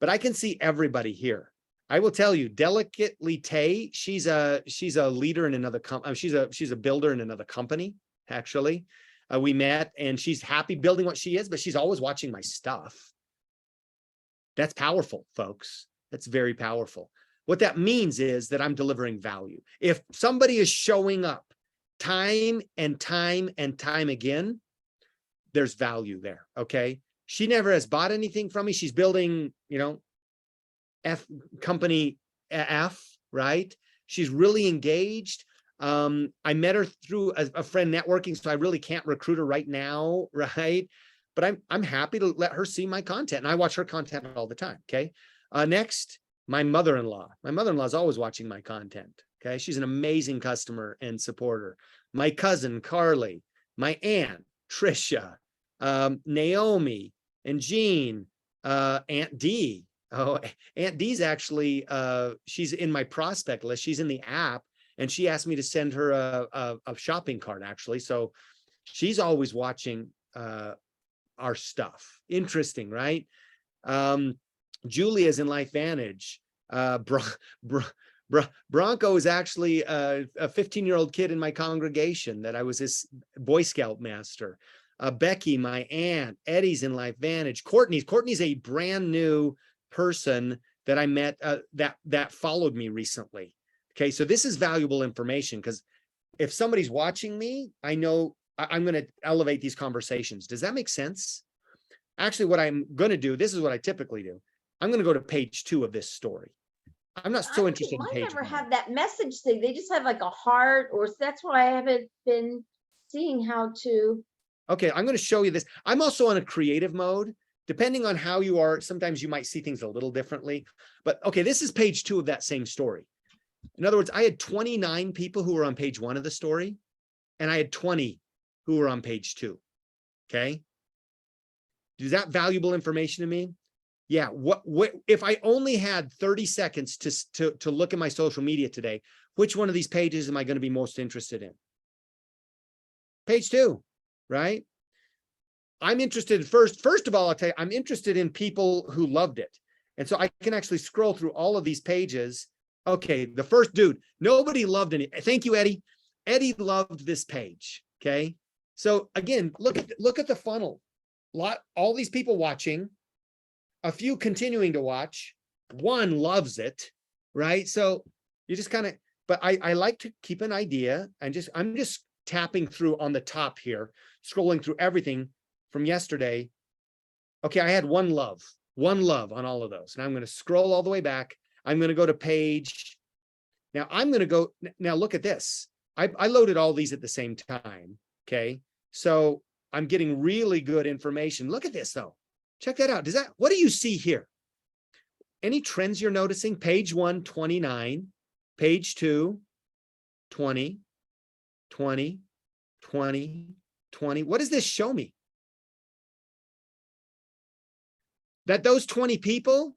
But I can see everybody here. I will tell you, Delicately Tay, she's a leader in another company. She's a builder in another company, actually. We met, and she's happy building what she is, but she's always watching my stuff. That's powerful, folks. That's very powerful. What that means is that I'm delivering value. If somebody is showing up time and time and time again, there's value there, okay? She never has bought anything from me. She's building, company F, right? She's really engaged. I met her through a friend networking, so I really can't recruit her right now, right? But I'm happy to let her see my content, and I watch her content all the time, okay? Next, my mother-in-law. My mother-in-law is always watching my content, okay? She's an amazing customer and supporter. My cousin, Carly, my aunt, Trisha, Naomi, and Jean, Aunt D. Oh, Aunt D's actually, she's in my prospect list. She's in the app, and she asked me to send her a shopping cart, actually. So she's always watching our stuff. Interesting, right? Julia's in Life Vantage. Bronco is actually a 15-year-old kid in my congregation that I was his Boy Scout master. Becky, my aunt. Eddie's in Life Vantage. Courtney's a brand new person that I met that followed me recently. Okay, so this is valuable information, because if somebody's watching me, I know I'm going to elevate these conversations. Does that make sense? Actually, what I'm going to do, this is what I typically do. I'm going to go to page 2 of this story. I'm not so interested in Mine page never 1. have that message thing. They just have like a heart, or that's why I haven't been seeing how to. Okay, I'm going to show you this. I'm also on a creative mode. Depending on how you are, sometimes you might see things a little differently. But okay, this is page 2 of that same story. In other words, I had 29 people who were on page 1 of the story, and I had 20 who were on page 2. Okay. Is that valuable information to me? Yeah. What if I only had 30 seconds to look at my social media today? Which one of these pages am I going to be most interested in? Page 2, right? I'm interested first of all, I'll tell you, I'm interested in people who loved it. And so I can actually scroll through all of these pages. Okay, the first dude, nobody loved any. Thank you, Eddie. Eddie loved this page. Okay. So again, look at the funnel. All these people watching, a few continuing to watch, one loves it, right? So you just kind of, but I like to keep an idea, and I'm just tapping through on the top here, scrolling through everything from yesterday. Okay, I had one love on all of those. And I'm going to scroll all the way back. I'm going to go to page. Now look at this. I loaded all these at the same time. Okay. So I'm getting really good information. Look at this though. Check that out. What do you see here? Any trends you're noticing? Page 1, 29, page 2, 20, 20, 20, 20. What does this show me? That those 20 people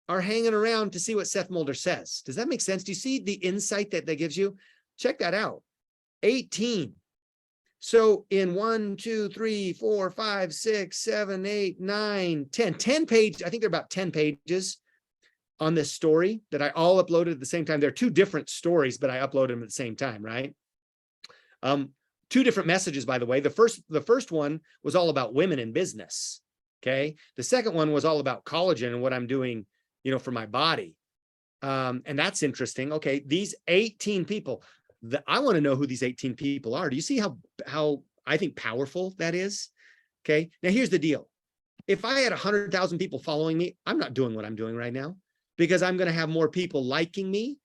are hanging around to see what Seth Mulder says. Does that make sense? Do you see the insight that gives you? Check that out. 18. So in 1, 2, 3, 4, 5, 6, 7, 8, 9, 10 pages. I think there are about 10 pages on this story that I all uploaded at the same time. They're two different stories, but I uploaded them at the same time, right? Two different messages, by the way. The first one was all about women in business. Okay. The second one was all about collagen and what I'm doing, for my body. And that's interesting. Okay. These 18 people, I want to know who these 18 people are. Do you see how I think powerful that is? Okay. Now here's the deal. If I had 100,000 people following me, I'm not doing what I'm doing right now, because I'm going to have more people liking me,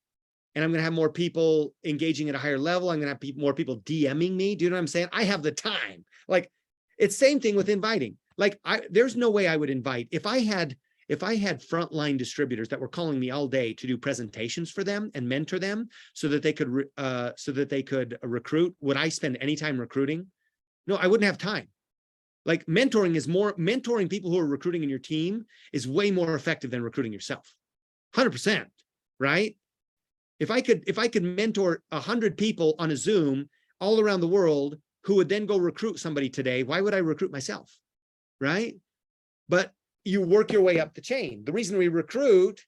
and I'm going to have more people engaging at a higher level. I'm going to have more people DMing me. Do you know what I'm saying? I have the time. Like, it's same thing with inviting. Like, there's no way I would invite if I had frontline distributors that were calling me all day to do presentations for them and mentor them so that they could recruit. Would I spend any time recruiting? No, I wouldn't have time. Like, mentoring people who are recruiting in your team is way more effective than recruiting yourself. 100%, right? If I could mentor 100 people on a Zoom all around the world who would then go recruit somebody today, why would I recruit myself? Right? But you work your way up the chain. The reason we recruit,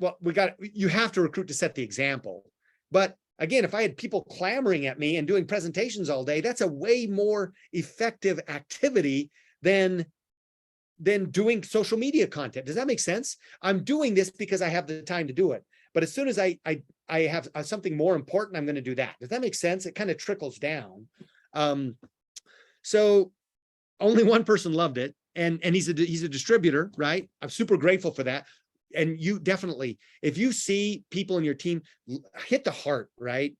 well, you have to recruit to set the example. But again, if I had people clamoring at me and doing presentations all day, that's a way more effective activity than doing social media content. Does that make sense? I'm doing this because I have the time to do it. But as soon as I have something more important, I'm going to do that. Does that make sense? It kind of trickles down. So only one person loved it, and he's a distributor, right? I'm super grateful for that. And you definitely, if you see people in your team, hit the heart, right?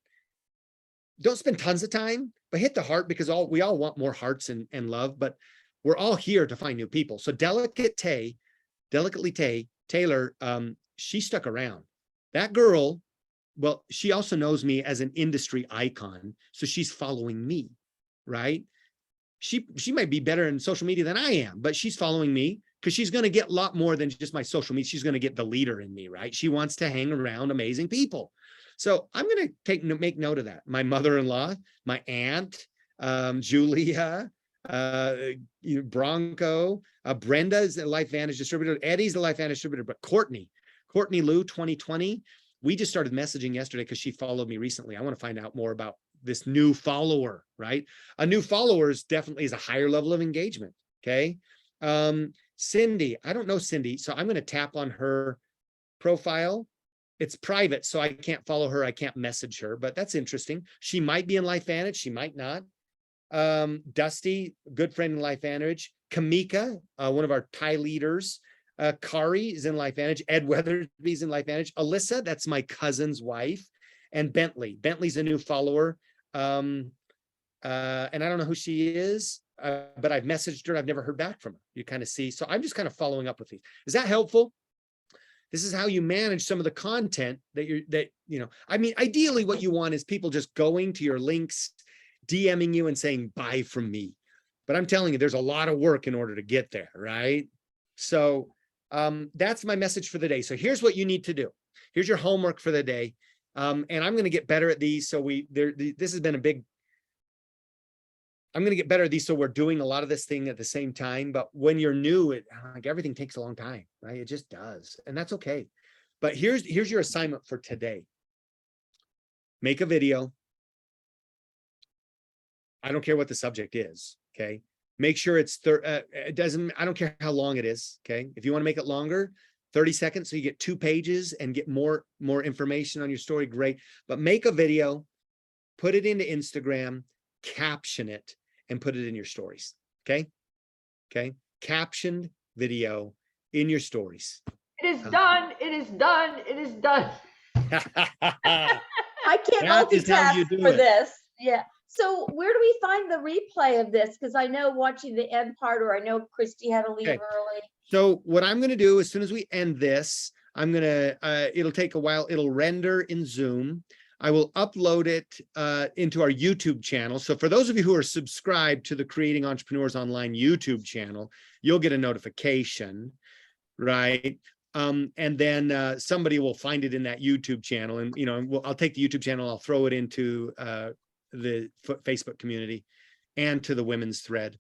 Don't spend tons of time, but hit the heart, because we all want more hearts and love, but we're all here to find new people. So Delicately Taylor, she stuck around. That girl, well, she also knows me as an industry icon, so she's following me, right? She might be better in social media than I am, but she's following me because she's going to get a lot more than just my social media. She's going to get the leader in me, right? She wants to hang around amazing people. So I'm going to make note of that. My mother-in-law, my aunt, Julia, Bronco, Brenda is a Life Vantage distributor. Eddie's the Life Vantage distributor, but Courtney Lou 2020, we just started messaging yesterday because she followed me recently. I want to find out more about this new follower, right? A new follower is definitely a higher level of engagement. Okay. Cindy, I don't know Cindy, so I'm going to tap on her profile. It's private, so I can't follow her. I can't message her, but that's interesting. She might be in Life Vantage. She might not. Dusty, good friend in Life Vantage. Kamika, one of our Thai leaders. Kari is in Life Vantage. Ed Weatherby's in Life Vantage. Alyssa, that's my cousin's wife. And Bentley's a new follower. And I don't know who she is, but I've messaged her. I've never heard back from her. You kind of see. So I'm just kind of following up with these. Is that helpful? This is how you manage some of the content I mean, ideally what you want is people just going to your links, DMing you and saying, buy from me. But I'm telling you, there's a lot of work in order to get there, right? So that's my message for the day. So here's what you need to do. Here's your homework for the day. And I'm going to get better at these. So this has been I'm going to get better at these. So we're doing a lot of this thing at the same time, but when you're new, everything takes a long time, right? It just does. And that's okay. But here's your assignment for today. Make a video. I don't care what the subject is. Okay. Make sure I don't care how long it is. Okay. If you want to make it longer, 30 seconds, so you get 2 pages and get more information on your story, great. But make a video, put it into Instagram, caption it, and put it in your stories. Okay. Captioned video in your stories. It is done. It is done. It is done. I can't That is how you multitask do for it. this. Yeah. So where do we find the replay of this? Because I know watching the end part, or I know Christy had to leave Okay. early. So what I'm going to do as soon as we end this, I'm going to, it'll take a while. It'll render in Zoom. I will upload it into our YouTube channel. So for those of you who are subscribed to the Creating Entrepreneurs Online YouTube channel, you'll get a notification, right? And then somebody will find it in that YouTube channel, and I'll take the YouTube channel, I'll throw it into the Facebook community and to the women's thread,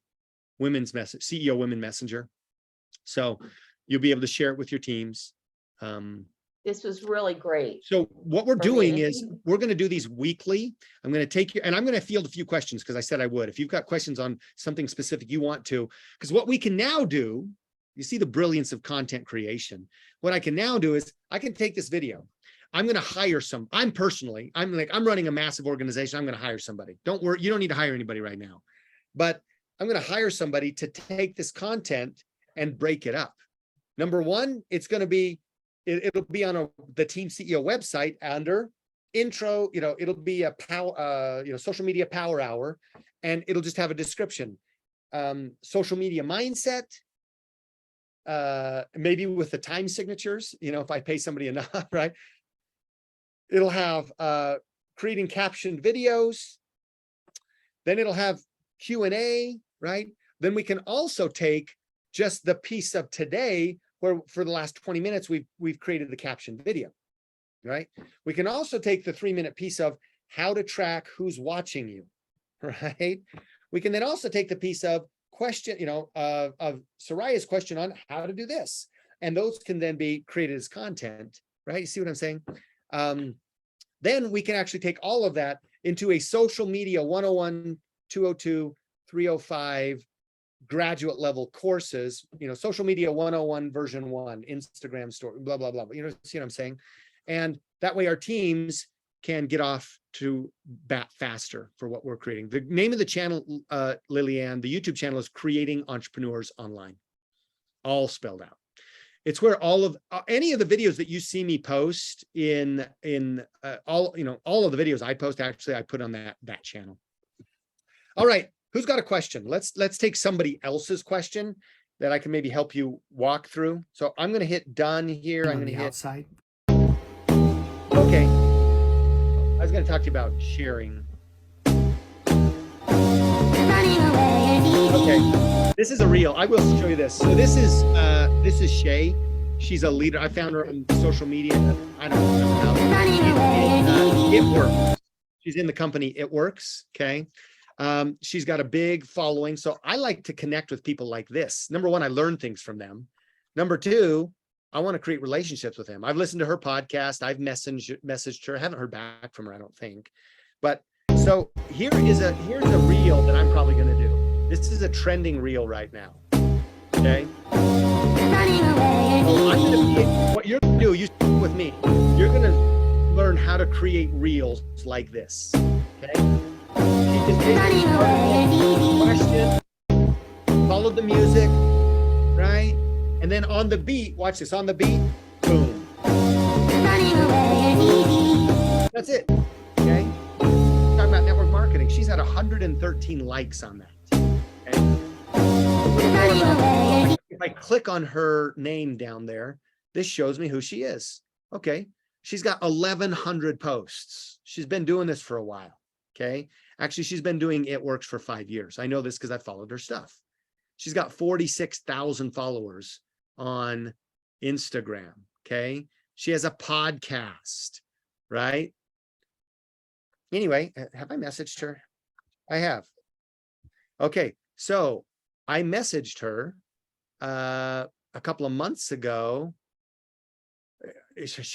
women's message, CEO Women Messenger. So you'll be able to share it with your teams. This was really great. So what we're For doing me. is we're going to do these weekly. I'm going to take you, and I'm going to field a few questions because I said I would. If you've got questions on something specific you want to, because what we can now do, you see the brilliance of content creation. What I can now do is I can take this video. I'm going to hire I'm running a massive organization. I'm going to hire somebody. Don't worry. You don't need to hire anybody right now, but I'm going to hire somebody to take this content and break it up. Number one, it's going to be, it'll be on the Team CEO website under intro, it'll be a power, social media power hour, and it'll just have a description. Social media mindset, maybe with the time signatures, if I pay somebody enough, right? It'll have creating captioned videos. Then it'll have Q&A, right? Then we can also take just the piece of today where for the last 20 minutes, we've created the captioned video, right? We can also take the 3-minute piece of how to track who's watching you, right? We can then also take the piece of question, of Soraya's question on how to do this. And those can then be created as content, right? You see what I'm saying? Then we can actually take all of that into a social media 101, 202, 305 graduate level courses, social media 101 version 1, Instagram story, blah, blah, blah. See what I'm saying? And that way our teams can get off to bat faster for what we're creating. The name of the channel, Lillian, the YouTube channel is Creating Entrepreneurs Online, all spelled out. It's where all of any of the videos that you see me post in all of the videos I post, actually I put on that channel. All right, who's got a question? Let's take somebody else's question that I can maybe help you walk through. So I'm going to hit done here. I'm going to hit outside. Okay. I was going to talk to you about sharing. Okay, this is a reel. I will show you this. So this is Shay. She's a leader. I found her on social media. I don't know how. It Works. She's in the company It Works. Okay. She's got a big following. So I like to connect with people like this. Number one, I learn things from them. Number two, I want to create relationships with them. I've listened to her podcast. I've messaged her. I haven't heard back from her, I don't think. But so here's a reel that I'm probably going to do. This is a trending reel right now. Okay. So what you're going to do, you stick with me. You're going to learn how to create reels like this. Okay. She just did question, followed the music, right? And then on the beat, watch this, on the beat, boom. That's it. Okay. Talking about network marketing. She's had 113 likes on that. Okay? If I click on her name down there, this shows me who she is. Okay. She's got 1,100 posts. She's been doing this for a while. Okay. Actually, she's been doing It Works for 5 years. I know this because I followed her stuff. She's got 46,000 followers on Instagram. Okay. She has a podcast, right? Anyway, have I messaged her? I have. Okay. So I messaged her a couple of months ago.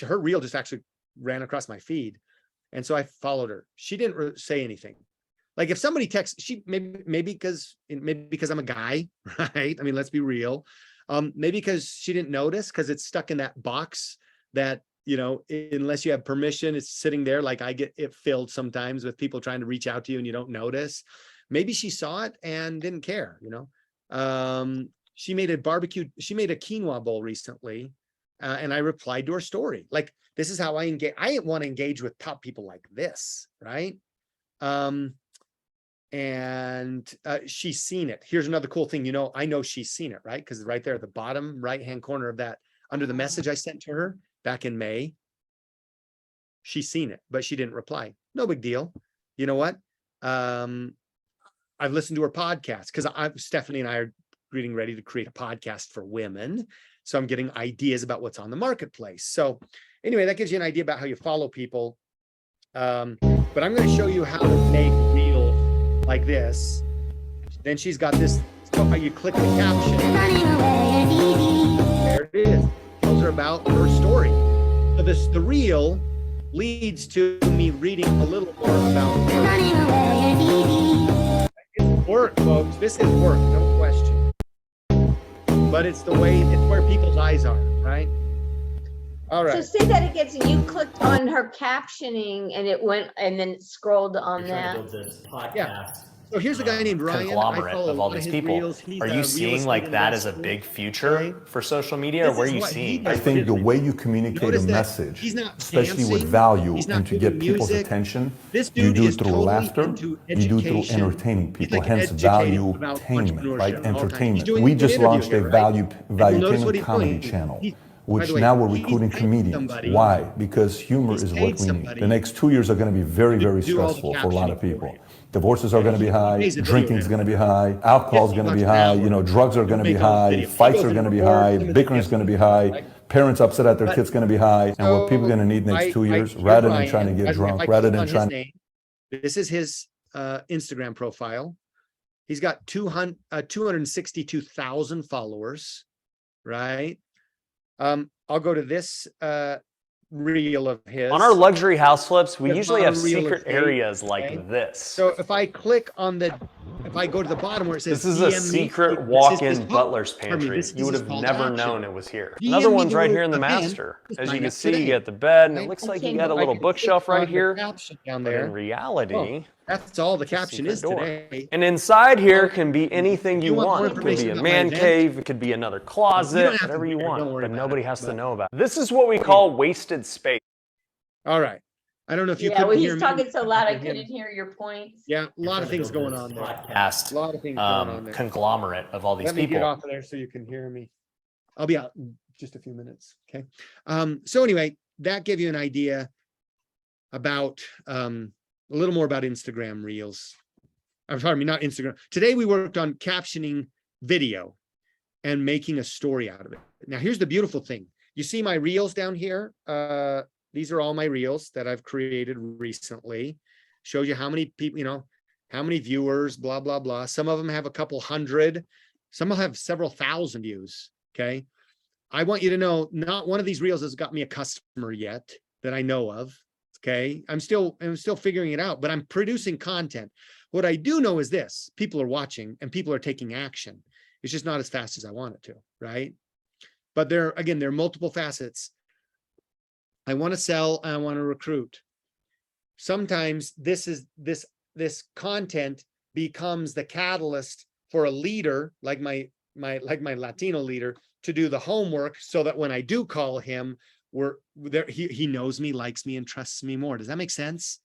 Her reel just actually ran across my feed. And so I followed her. She didn't say anything. Like if somebody texts, maybe because I'm a guy, right? I mean, let's be real. Maybe because she didn't notice because it's stuck in that box that, unless you have permission, it's sitting there. Like I get it filled sometimes with people trying to reach out to you and you don't notice. Maybe she saw it and didn't care, She made a quinoa bowl recently. And I replied to her story. Like, this is how I engage. I want to engage with top people like this, right? and she's seen it. Here's another cool thing. You know, I know she's seen it, right? Because right there at the bottom right-hand corner of that, under the message I sent to her back in May, she's seen it, but she didn't reply. No big deal. You know what? I've listened to her podcast because Stephanie and I are getting ready to create a podcast for women. So I'm getting ideas about what's on the marketplace. So anyway, that gives you an idea about how you follow people. But I'm going to show you how to make reels like this. Then she's got this, how you click the caption. There it is. Tells her about her story. So the reel leads to me reading a little more about her. It's work, folks. This is work, no question. But it's where people's eyes are, right? All So right. say that again. So you clicked on her captioning and it went, and then it scrolled on that. Yeah. So here's a guy named Ryan. Conglomerate of all these people. Are you seeing like that as a big future for social media, or where are you seeing? I think the way you communicate a message, especially with value and to get people's attention, you do it through laughter, you do it through entertaining people, hence value-tainment, right? Entertainment. We just launched a value-tainment comedy channel, which now we're recruiting comedians. Why? Because humor is what we need. The next 2 years are going to be very, very stressful for a lot of people. Divorces are going to be high, drinking is going to be high, alcohol is going to be high, you know, drugs are going to be high, fights are going to be high, bickering is going to be high, parents upset at their kids going to be high. And what people are going to need next 2 years, rather than trying to get drunk, rather than trying. This is his Instagram profile. He's got 262,000 followers, right? I'll go to this reel of his. On our luxury house flips, we usually have secret areas like this. So if I click on if I go to the bottom where it says, this is a secret walk-in butler's pantry. You would have never known it was here. Another one's right here in the master. As you can see, you get the bed, and it looks like you got a little bookshelf right here. Down But there. in reality, That's all the caption is today. and inside here can be anything you want more want. It could be information a about my man event? cave, it could be another closet, have to whatever be you there, don't want, worry but about nobody it, has to but- know about it. This is what we call wasted space. All right. I don't know if you Yeah, couldn't well, hear he's me. talking so loud, I Could hear couldn't hear your points. Yeah, a lot of things going on there. Podcast, A lot of things going on there. conglomerate of all these Let me get people. off of there so you can hear me. I'll be out in just a few minutes. Okay. So anyway, that gave you an idea about a little more about Instagram Reels. I'm sorry, not Instagram. Today we worked on captioning video and making a story out of it. Now here's the beautiful thing. You see my reels down here. These are all my reels that I've created recently. Shows you how many people, you know, how many viewers, blah, blah, blah. Some of them have a couple hundred. Some will have several thousand views. Okay. I want you to know not one of these reels has got me a customer yet that I know of. Okay. I'm still figuring it out, but I'm producing content. What I do know is this: people are watching and people are taking action. It's just not as fast as I want it to, right? But there are multiple facets. I want to sell and I want to recruit. Sometimes this content becomes the catalyst for a leader like my Latino leader to do the homework so that when I do call him, he knows me, likes me, and trusts me more. Does that make sense?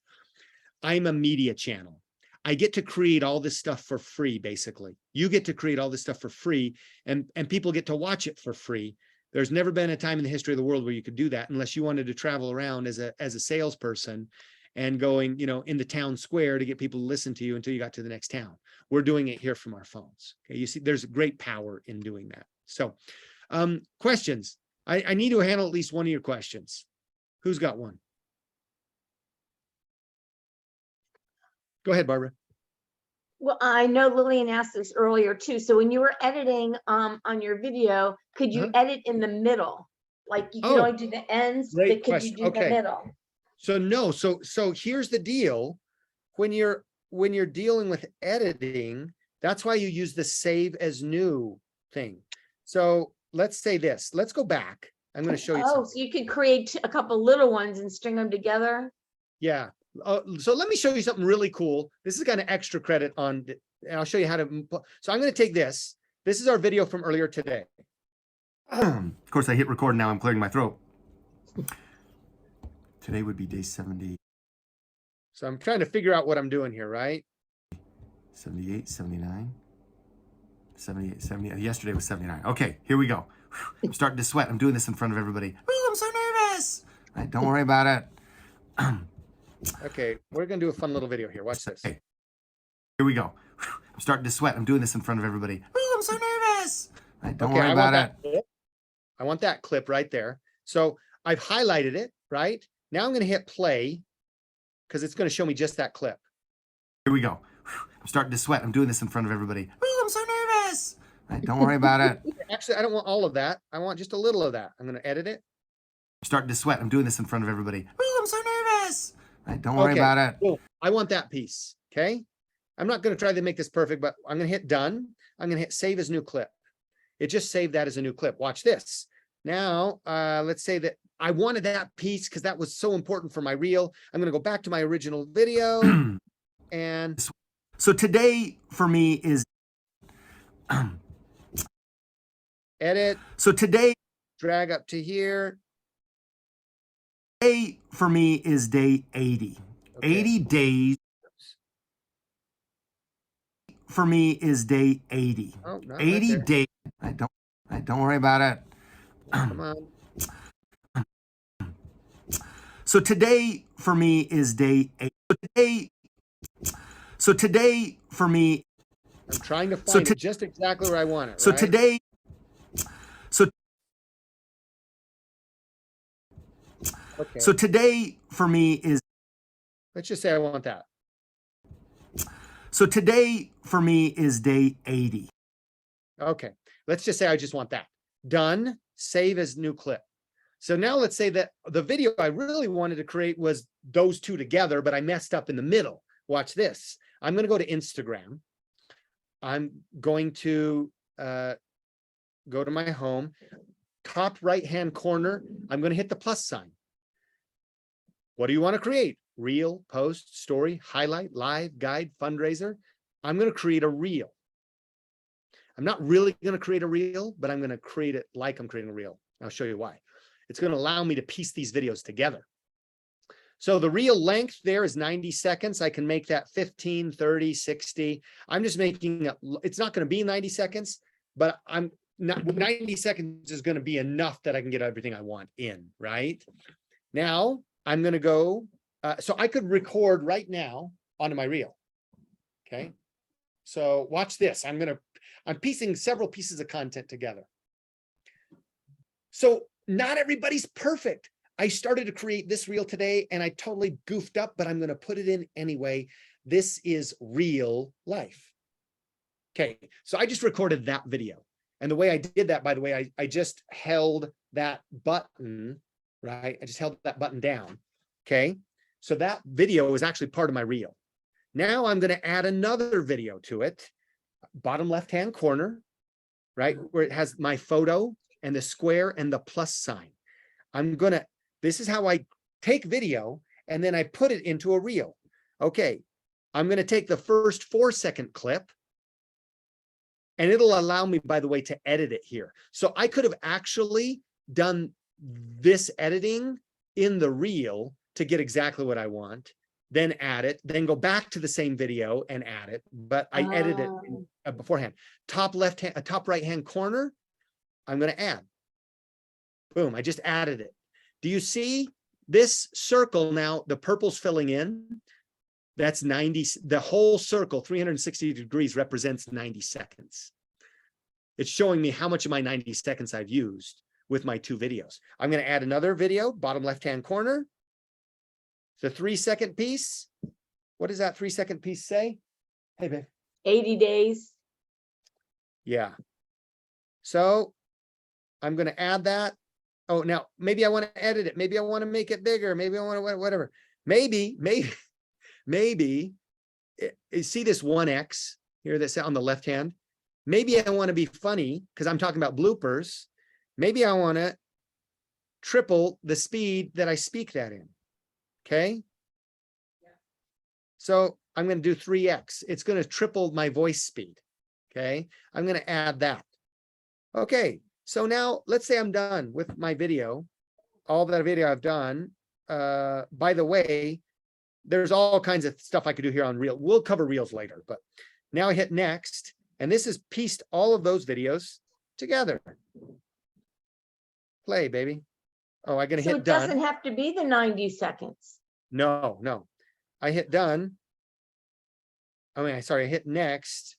I'm a media channel. I get to create all this stuff for free, basically. You get to create all this stuff for free, and people get to watch it for free. There's never been a time in the history of the world where you could do that unless you wanted to travel around as a salesperson and going, you know, in the town square to get people to listen to you until you got to the next town. We're doing it here from our phones. Okay, you see, there's great power in doing that. So, questions. I need to handle at least one of your questions. Who's got one? Go ahead, Barbara. Well, I know Lillian asked this earlier too. So when you were editing on your video, could you edit in the middle? Like you can only do the ends, Great but could question. you do the Okay. middle? So no, so here's the deal. When you're dealing with editing, that's why you use the save as new thing. So let's say this. Let's go back. I'm going to show you Oh, something. so you could create a couple little ones and string them together? Yeah. So let me show you something really cool. This is kind of extra credit on, and I'll show you how to. So I'm going to take this. This is our video from earlier today. Of course, I hit record now. I'm clearing my throat. Today would be day 70. So I'm trying to figure out what I'm doing here, right? 78, 79, 78, 70. Yesterday was 79. Okay, here we go. I'm starting to sweat. I'm doing this in front of everybody. Oh, I'm so nervous. All right, don't worry about it. Okay, we're gonna do a fun little video here. Watch this. Okay, here we go. I'm starting to sweat. I'm doing this in front of everybody. Oh, I'm so nervous. All right, don't worry about it. Clip. I want that clip right there. So I've highlighted it, right? Now I'm gonna hit play because it's gonna show me just that clip. Here we go. I'm starting to sweat. I'm doing this in front of everybody. Oh, I'm so nervous. All right, don't worry about it. Actually, I don't want all of that. I want just a little of that. I'm gonna edit it. I'm starting to sweat. I'm doing this in front of everybody. Oh, I'm so nervous. All right, don't worry about it. Cool. I want that piece, okay? I'm not gonna try to make this perfect, but I'm gonna hit done. I'm gonna hit save as new clip. It just saved that as a new clip. Watch this. Now, let's say that I wanted that piece because that was so important for my reel. I'm gonna go back to my original video and so today for me is edit. So today, drag up to here. Today for me is day 80. Okay. 80 days for me is day 80. Oh, 80 right days. Don't worry about it. Come on. So today for me is day 8. So today for me, I'm trying to find it just exactly where I want it. So right? today, okay. So today for me is, let's just say I want that. So today for me is day 80. Okay, let's just say I just want that. Done, save as new clip. So now let's say that the video I really wanted to create was those two together, but I messed up in the middle. Watch this. I'm going to go to Instagram. I'm going to go to my home. Top right-hand corner, I'm going to hit the plus sign. What do you want to create? Reel, post, story, highlight, live, guide, fundraiser. I'm going to create a reel. I'm not really going to create a reel, but I'm going to create it like I'm creating a reel. I'll show you why. It's going to allow me to piece these videos together. So the reel length there is 90 seconds. I can make that 15, 30, 60. I'm just making it, it's not going to be 90 seconds, but I'm not 90 seconds is going to be enough that I can get everything I want in, right? Now I'm going to go, so I could record right now onto my reel. Okay. So watch this. I'm piecing several pieces of content together. So not everybody's perfect. I started to create this reel today and I totally goofed up, but I'm going to put it in anyway. This is real life. Okay, so I just recorded that video. And the way I did that, by the way, I just held that button, right? I just held that button down. Okay, so that video is actually part of my reel. Now I'm going to add another video to it. Bottom left-hand corner, right? Where it has my photo and the square and the plus sign. This is how I take video and then I put it into a reel. Okay, I'm going to take the first 4-second clip and it'll allow me, by the way, to edit it here. So I could have actually done this editing in the reel to get exactly what I want, then add it, then go back to the same video and add it. But I edited it beforehand. Top right-hand corner, I'm going to add. Boom, I just added it. Do you see this circle now? The purple's filling in. That's 90. The whole circle, 360 degrees, represents 90 seconds. It's showing me how much of my 90 seconds I've used with my 2 videos. I'm going to add another video, bottom left-hand corner. The 3-second piece. What does that 3-second piece say? Hey, babe. 80 days. Yeah. So I'm going to add that. Oh, now maybe I want to edit it. Maybe I want to make it bigger. Maybe I want to whatever. Maybe you see this 1X here that's on the left hand. Maybe I want to be funny because I'm talking about bloopers. Maybe I want to triple the speed that I speak that in. Okay. So I'm going to do 3X. It's going to triple my voice speed. Okay. I'm going to add that. Okay. So now let's say I'm done with my video, all that video I've done. By the way, there's all kinds of stuff I could do here on Reel. We'll cover Reels later, but Now I hit next, and this has pieced all of those videos together. Play, baby. Oh, I'm gonna So hit it done. doesn't have to be the 90 seconds. No. I hit done. I hit next.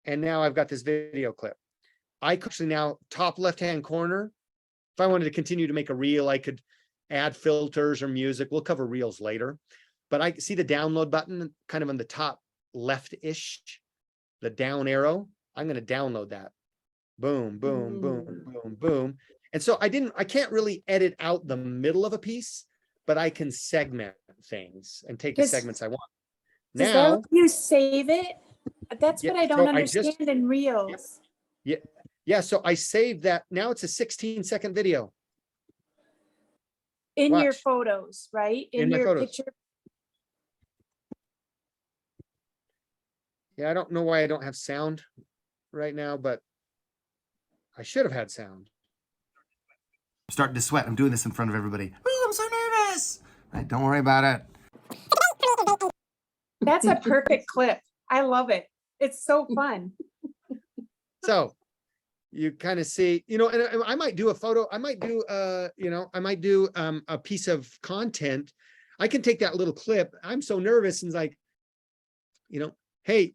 And now I've got this video clip. I could actually now top left-hand corner. If I wanted to continue to make a reel, I could add filters or music. We'll cover reels later. But I see the download button kind of on the top left-ish, the down arrow. I'm going to download that. Boom, boom, boom, boom, boom. And so I can't really edit out the middle of a piece, but I can segment things and take the segments I want. Does that Now, let you save it? That's what I don't understand in Reels. Yeah. So I saved that. Now it's a 16-second video. In your Watch. photos, right? In my your photos. picture. Yeah, I don't know why I don't have sound right now, but I should have had sound. I'm starting to sweat. I'm doing this in front of everybody. Ooh, I'm so nervous. Right, don't worry about it. That's a perfect clip. I love it. It's so fun. So you kind of see, and I might do a photo. I might do, I might do a piece of content. I can take that little clip. I'm so nervous and like, hey,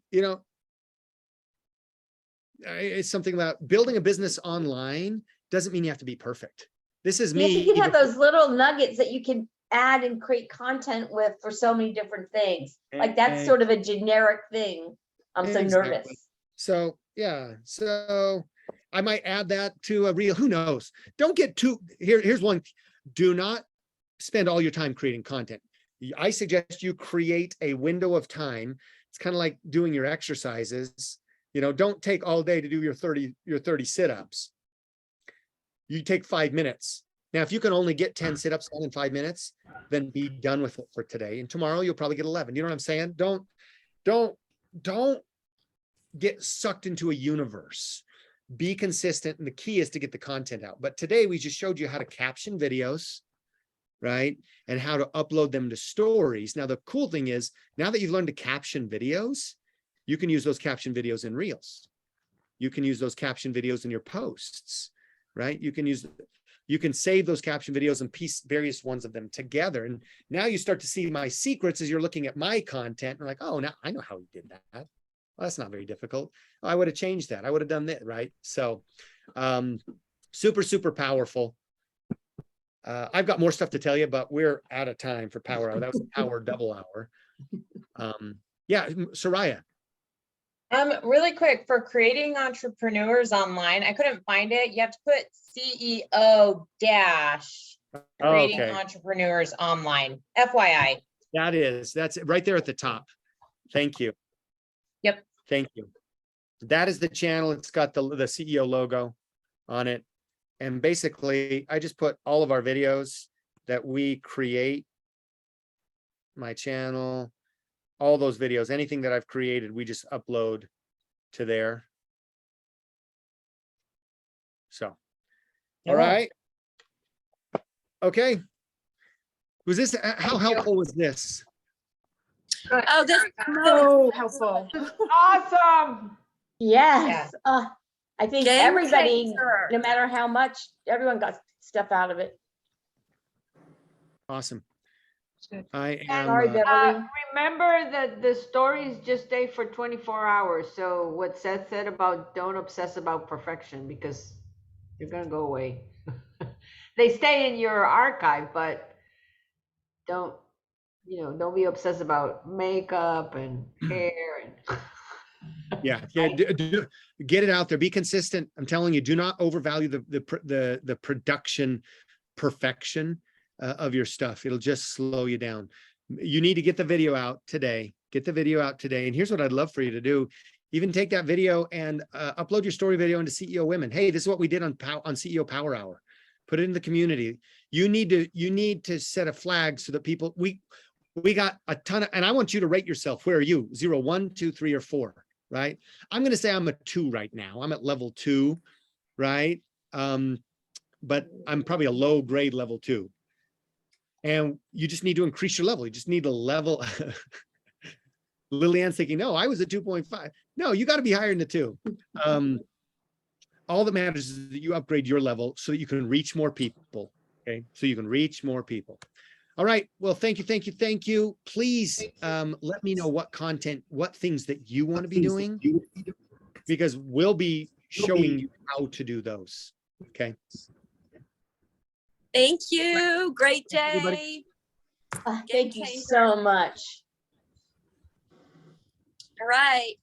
it's something about building a business online doesn't mean you have to be perfect. This is me. You can have those little nuggets that you can add and create content with for so many different things. Like that's sort of a generic thing. I'm so nervous. So yeah, so I might add that to a reel. Who knows? Don't get too here's one. Do not spend all your time creating content. I suggest you create a window of time. It's kind of like doing your exercises. Don't take all day to do your 30 sit-ups. You take 5 minutes. Now, if you can only get 10 sit-ups done in 5 minutes, then be done with it for today. And tomorrow you'll probably get 11. You know what I'm saying? Don't get sucked into a universe. Be consistent. And the key is to get the content out. But today we just showed you how to caption videos, right? And how to upload them to stories. Now, the cool thing is now that you've learned to caption videos, you can use those caption videos in reels. You can use those caption videos in your posts, right? You can save those caption videos and piece various ones of them together. And now you start to see my secrets as you're looking at my content. And like, oh, now I know how he did that. Well, that's not very difficult. I would have changed that. I would have done that, right? So super, super powerful. I've got more stuff to tell you, but we're out of time for Power Hour. That was a Power Double Hour. Yeah, Soraya. Really quick, for creating entrepreneurs online, I couldn't find it. You have to put CEO dash creating entrepreneurs online. FYI. That's it right there at the top. Thank you. Yep. Thank you. That is the channel. It's got the CEO logo on it. And basically, I just put all of our videos that we create, my channel, all those videos, anything that I've created, we just upload to there. So, all right. Okay. Was this, how helpful was this? Oh, this is so helpful. Awesome. Yes. I think Game everybody, changer. no matter how much, everyone got stuff out of it. Awesome. Good. I am. Sorry, Beverly. Remember that the stories just stay for 24 hours. So what Seth said about don't obsess about perfection because you're going to go away. They stay in your archive, but don't be obsessed about makeup and hair and Yeah, get it out there. Be consistent. I'm telling you, do not overvalue the production perfection of your stuff. It'll just slow you down. You need to get the video out today. Get the video out today. And here's what I'd love for you to do. Even take that video and upload your story video into CEO Women. Hey, this is what we did on CEO Power Hour. Put it in the community. You need to set a flag so that people, we got a ton of, and I want you to rate yourself. Where are you? 0, 1, 2, 3, or 4, right? I'm going to say I'm a 2 right now. I'm at level 2, right? But I'm probably a low grade level 2. And you just need to increase your level. You just need to level. Lillian's thinking, no, I was at 2.5. No, you got to be higher than the 2. All that matters is that you upgrade your level so that you can reach more people. Okay, so you can reach more people. All right. Well, thank you. Please let me know what content, what things that you want to be doing, because we'll be showing you how to do those. Okay. Thank you. Great day. Everybody. Thank you so much. All right.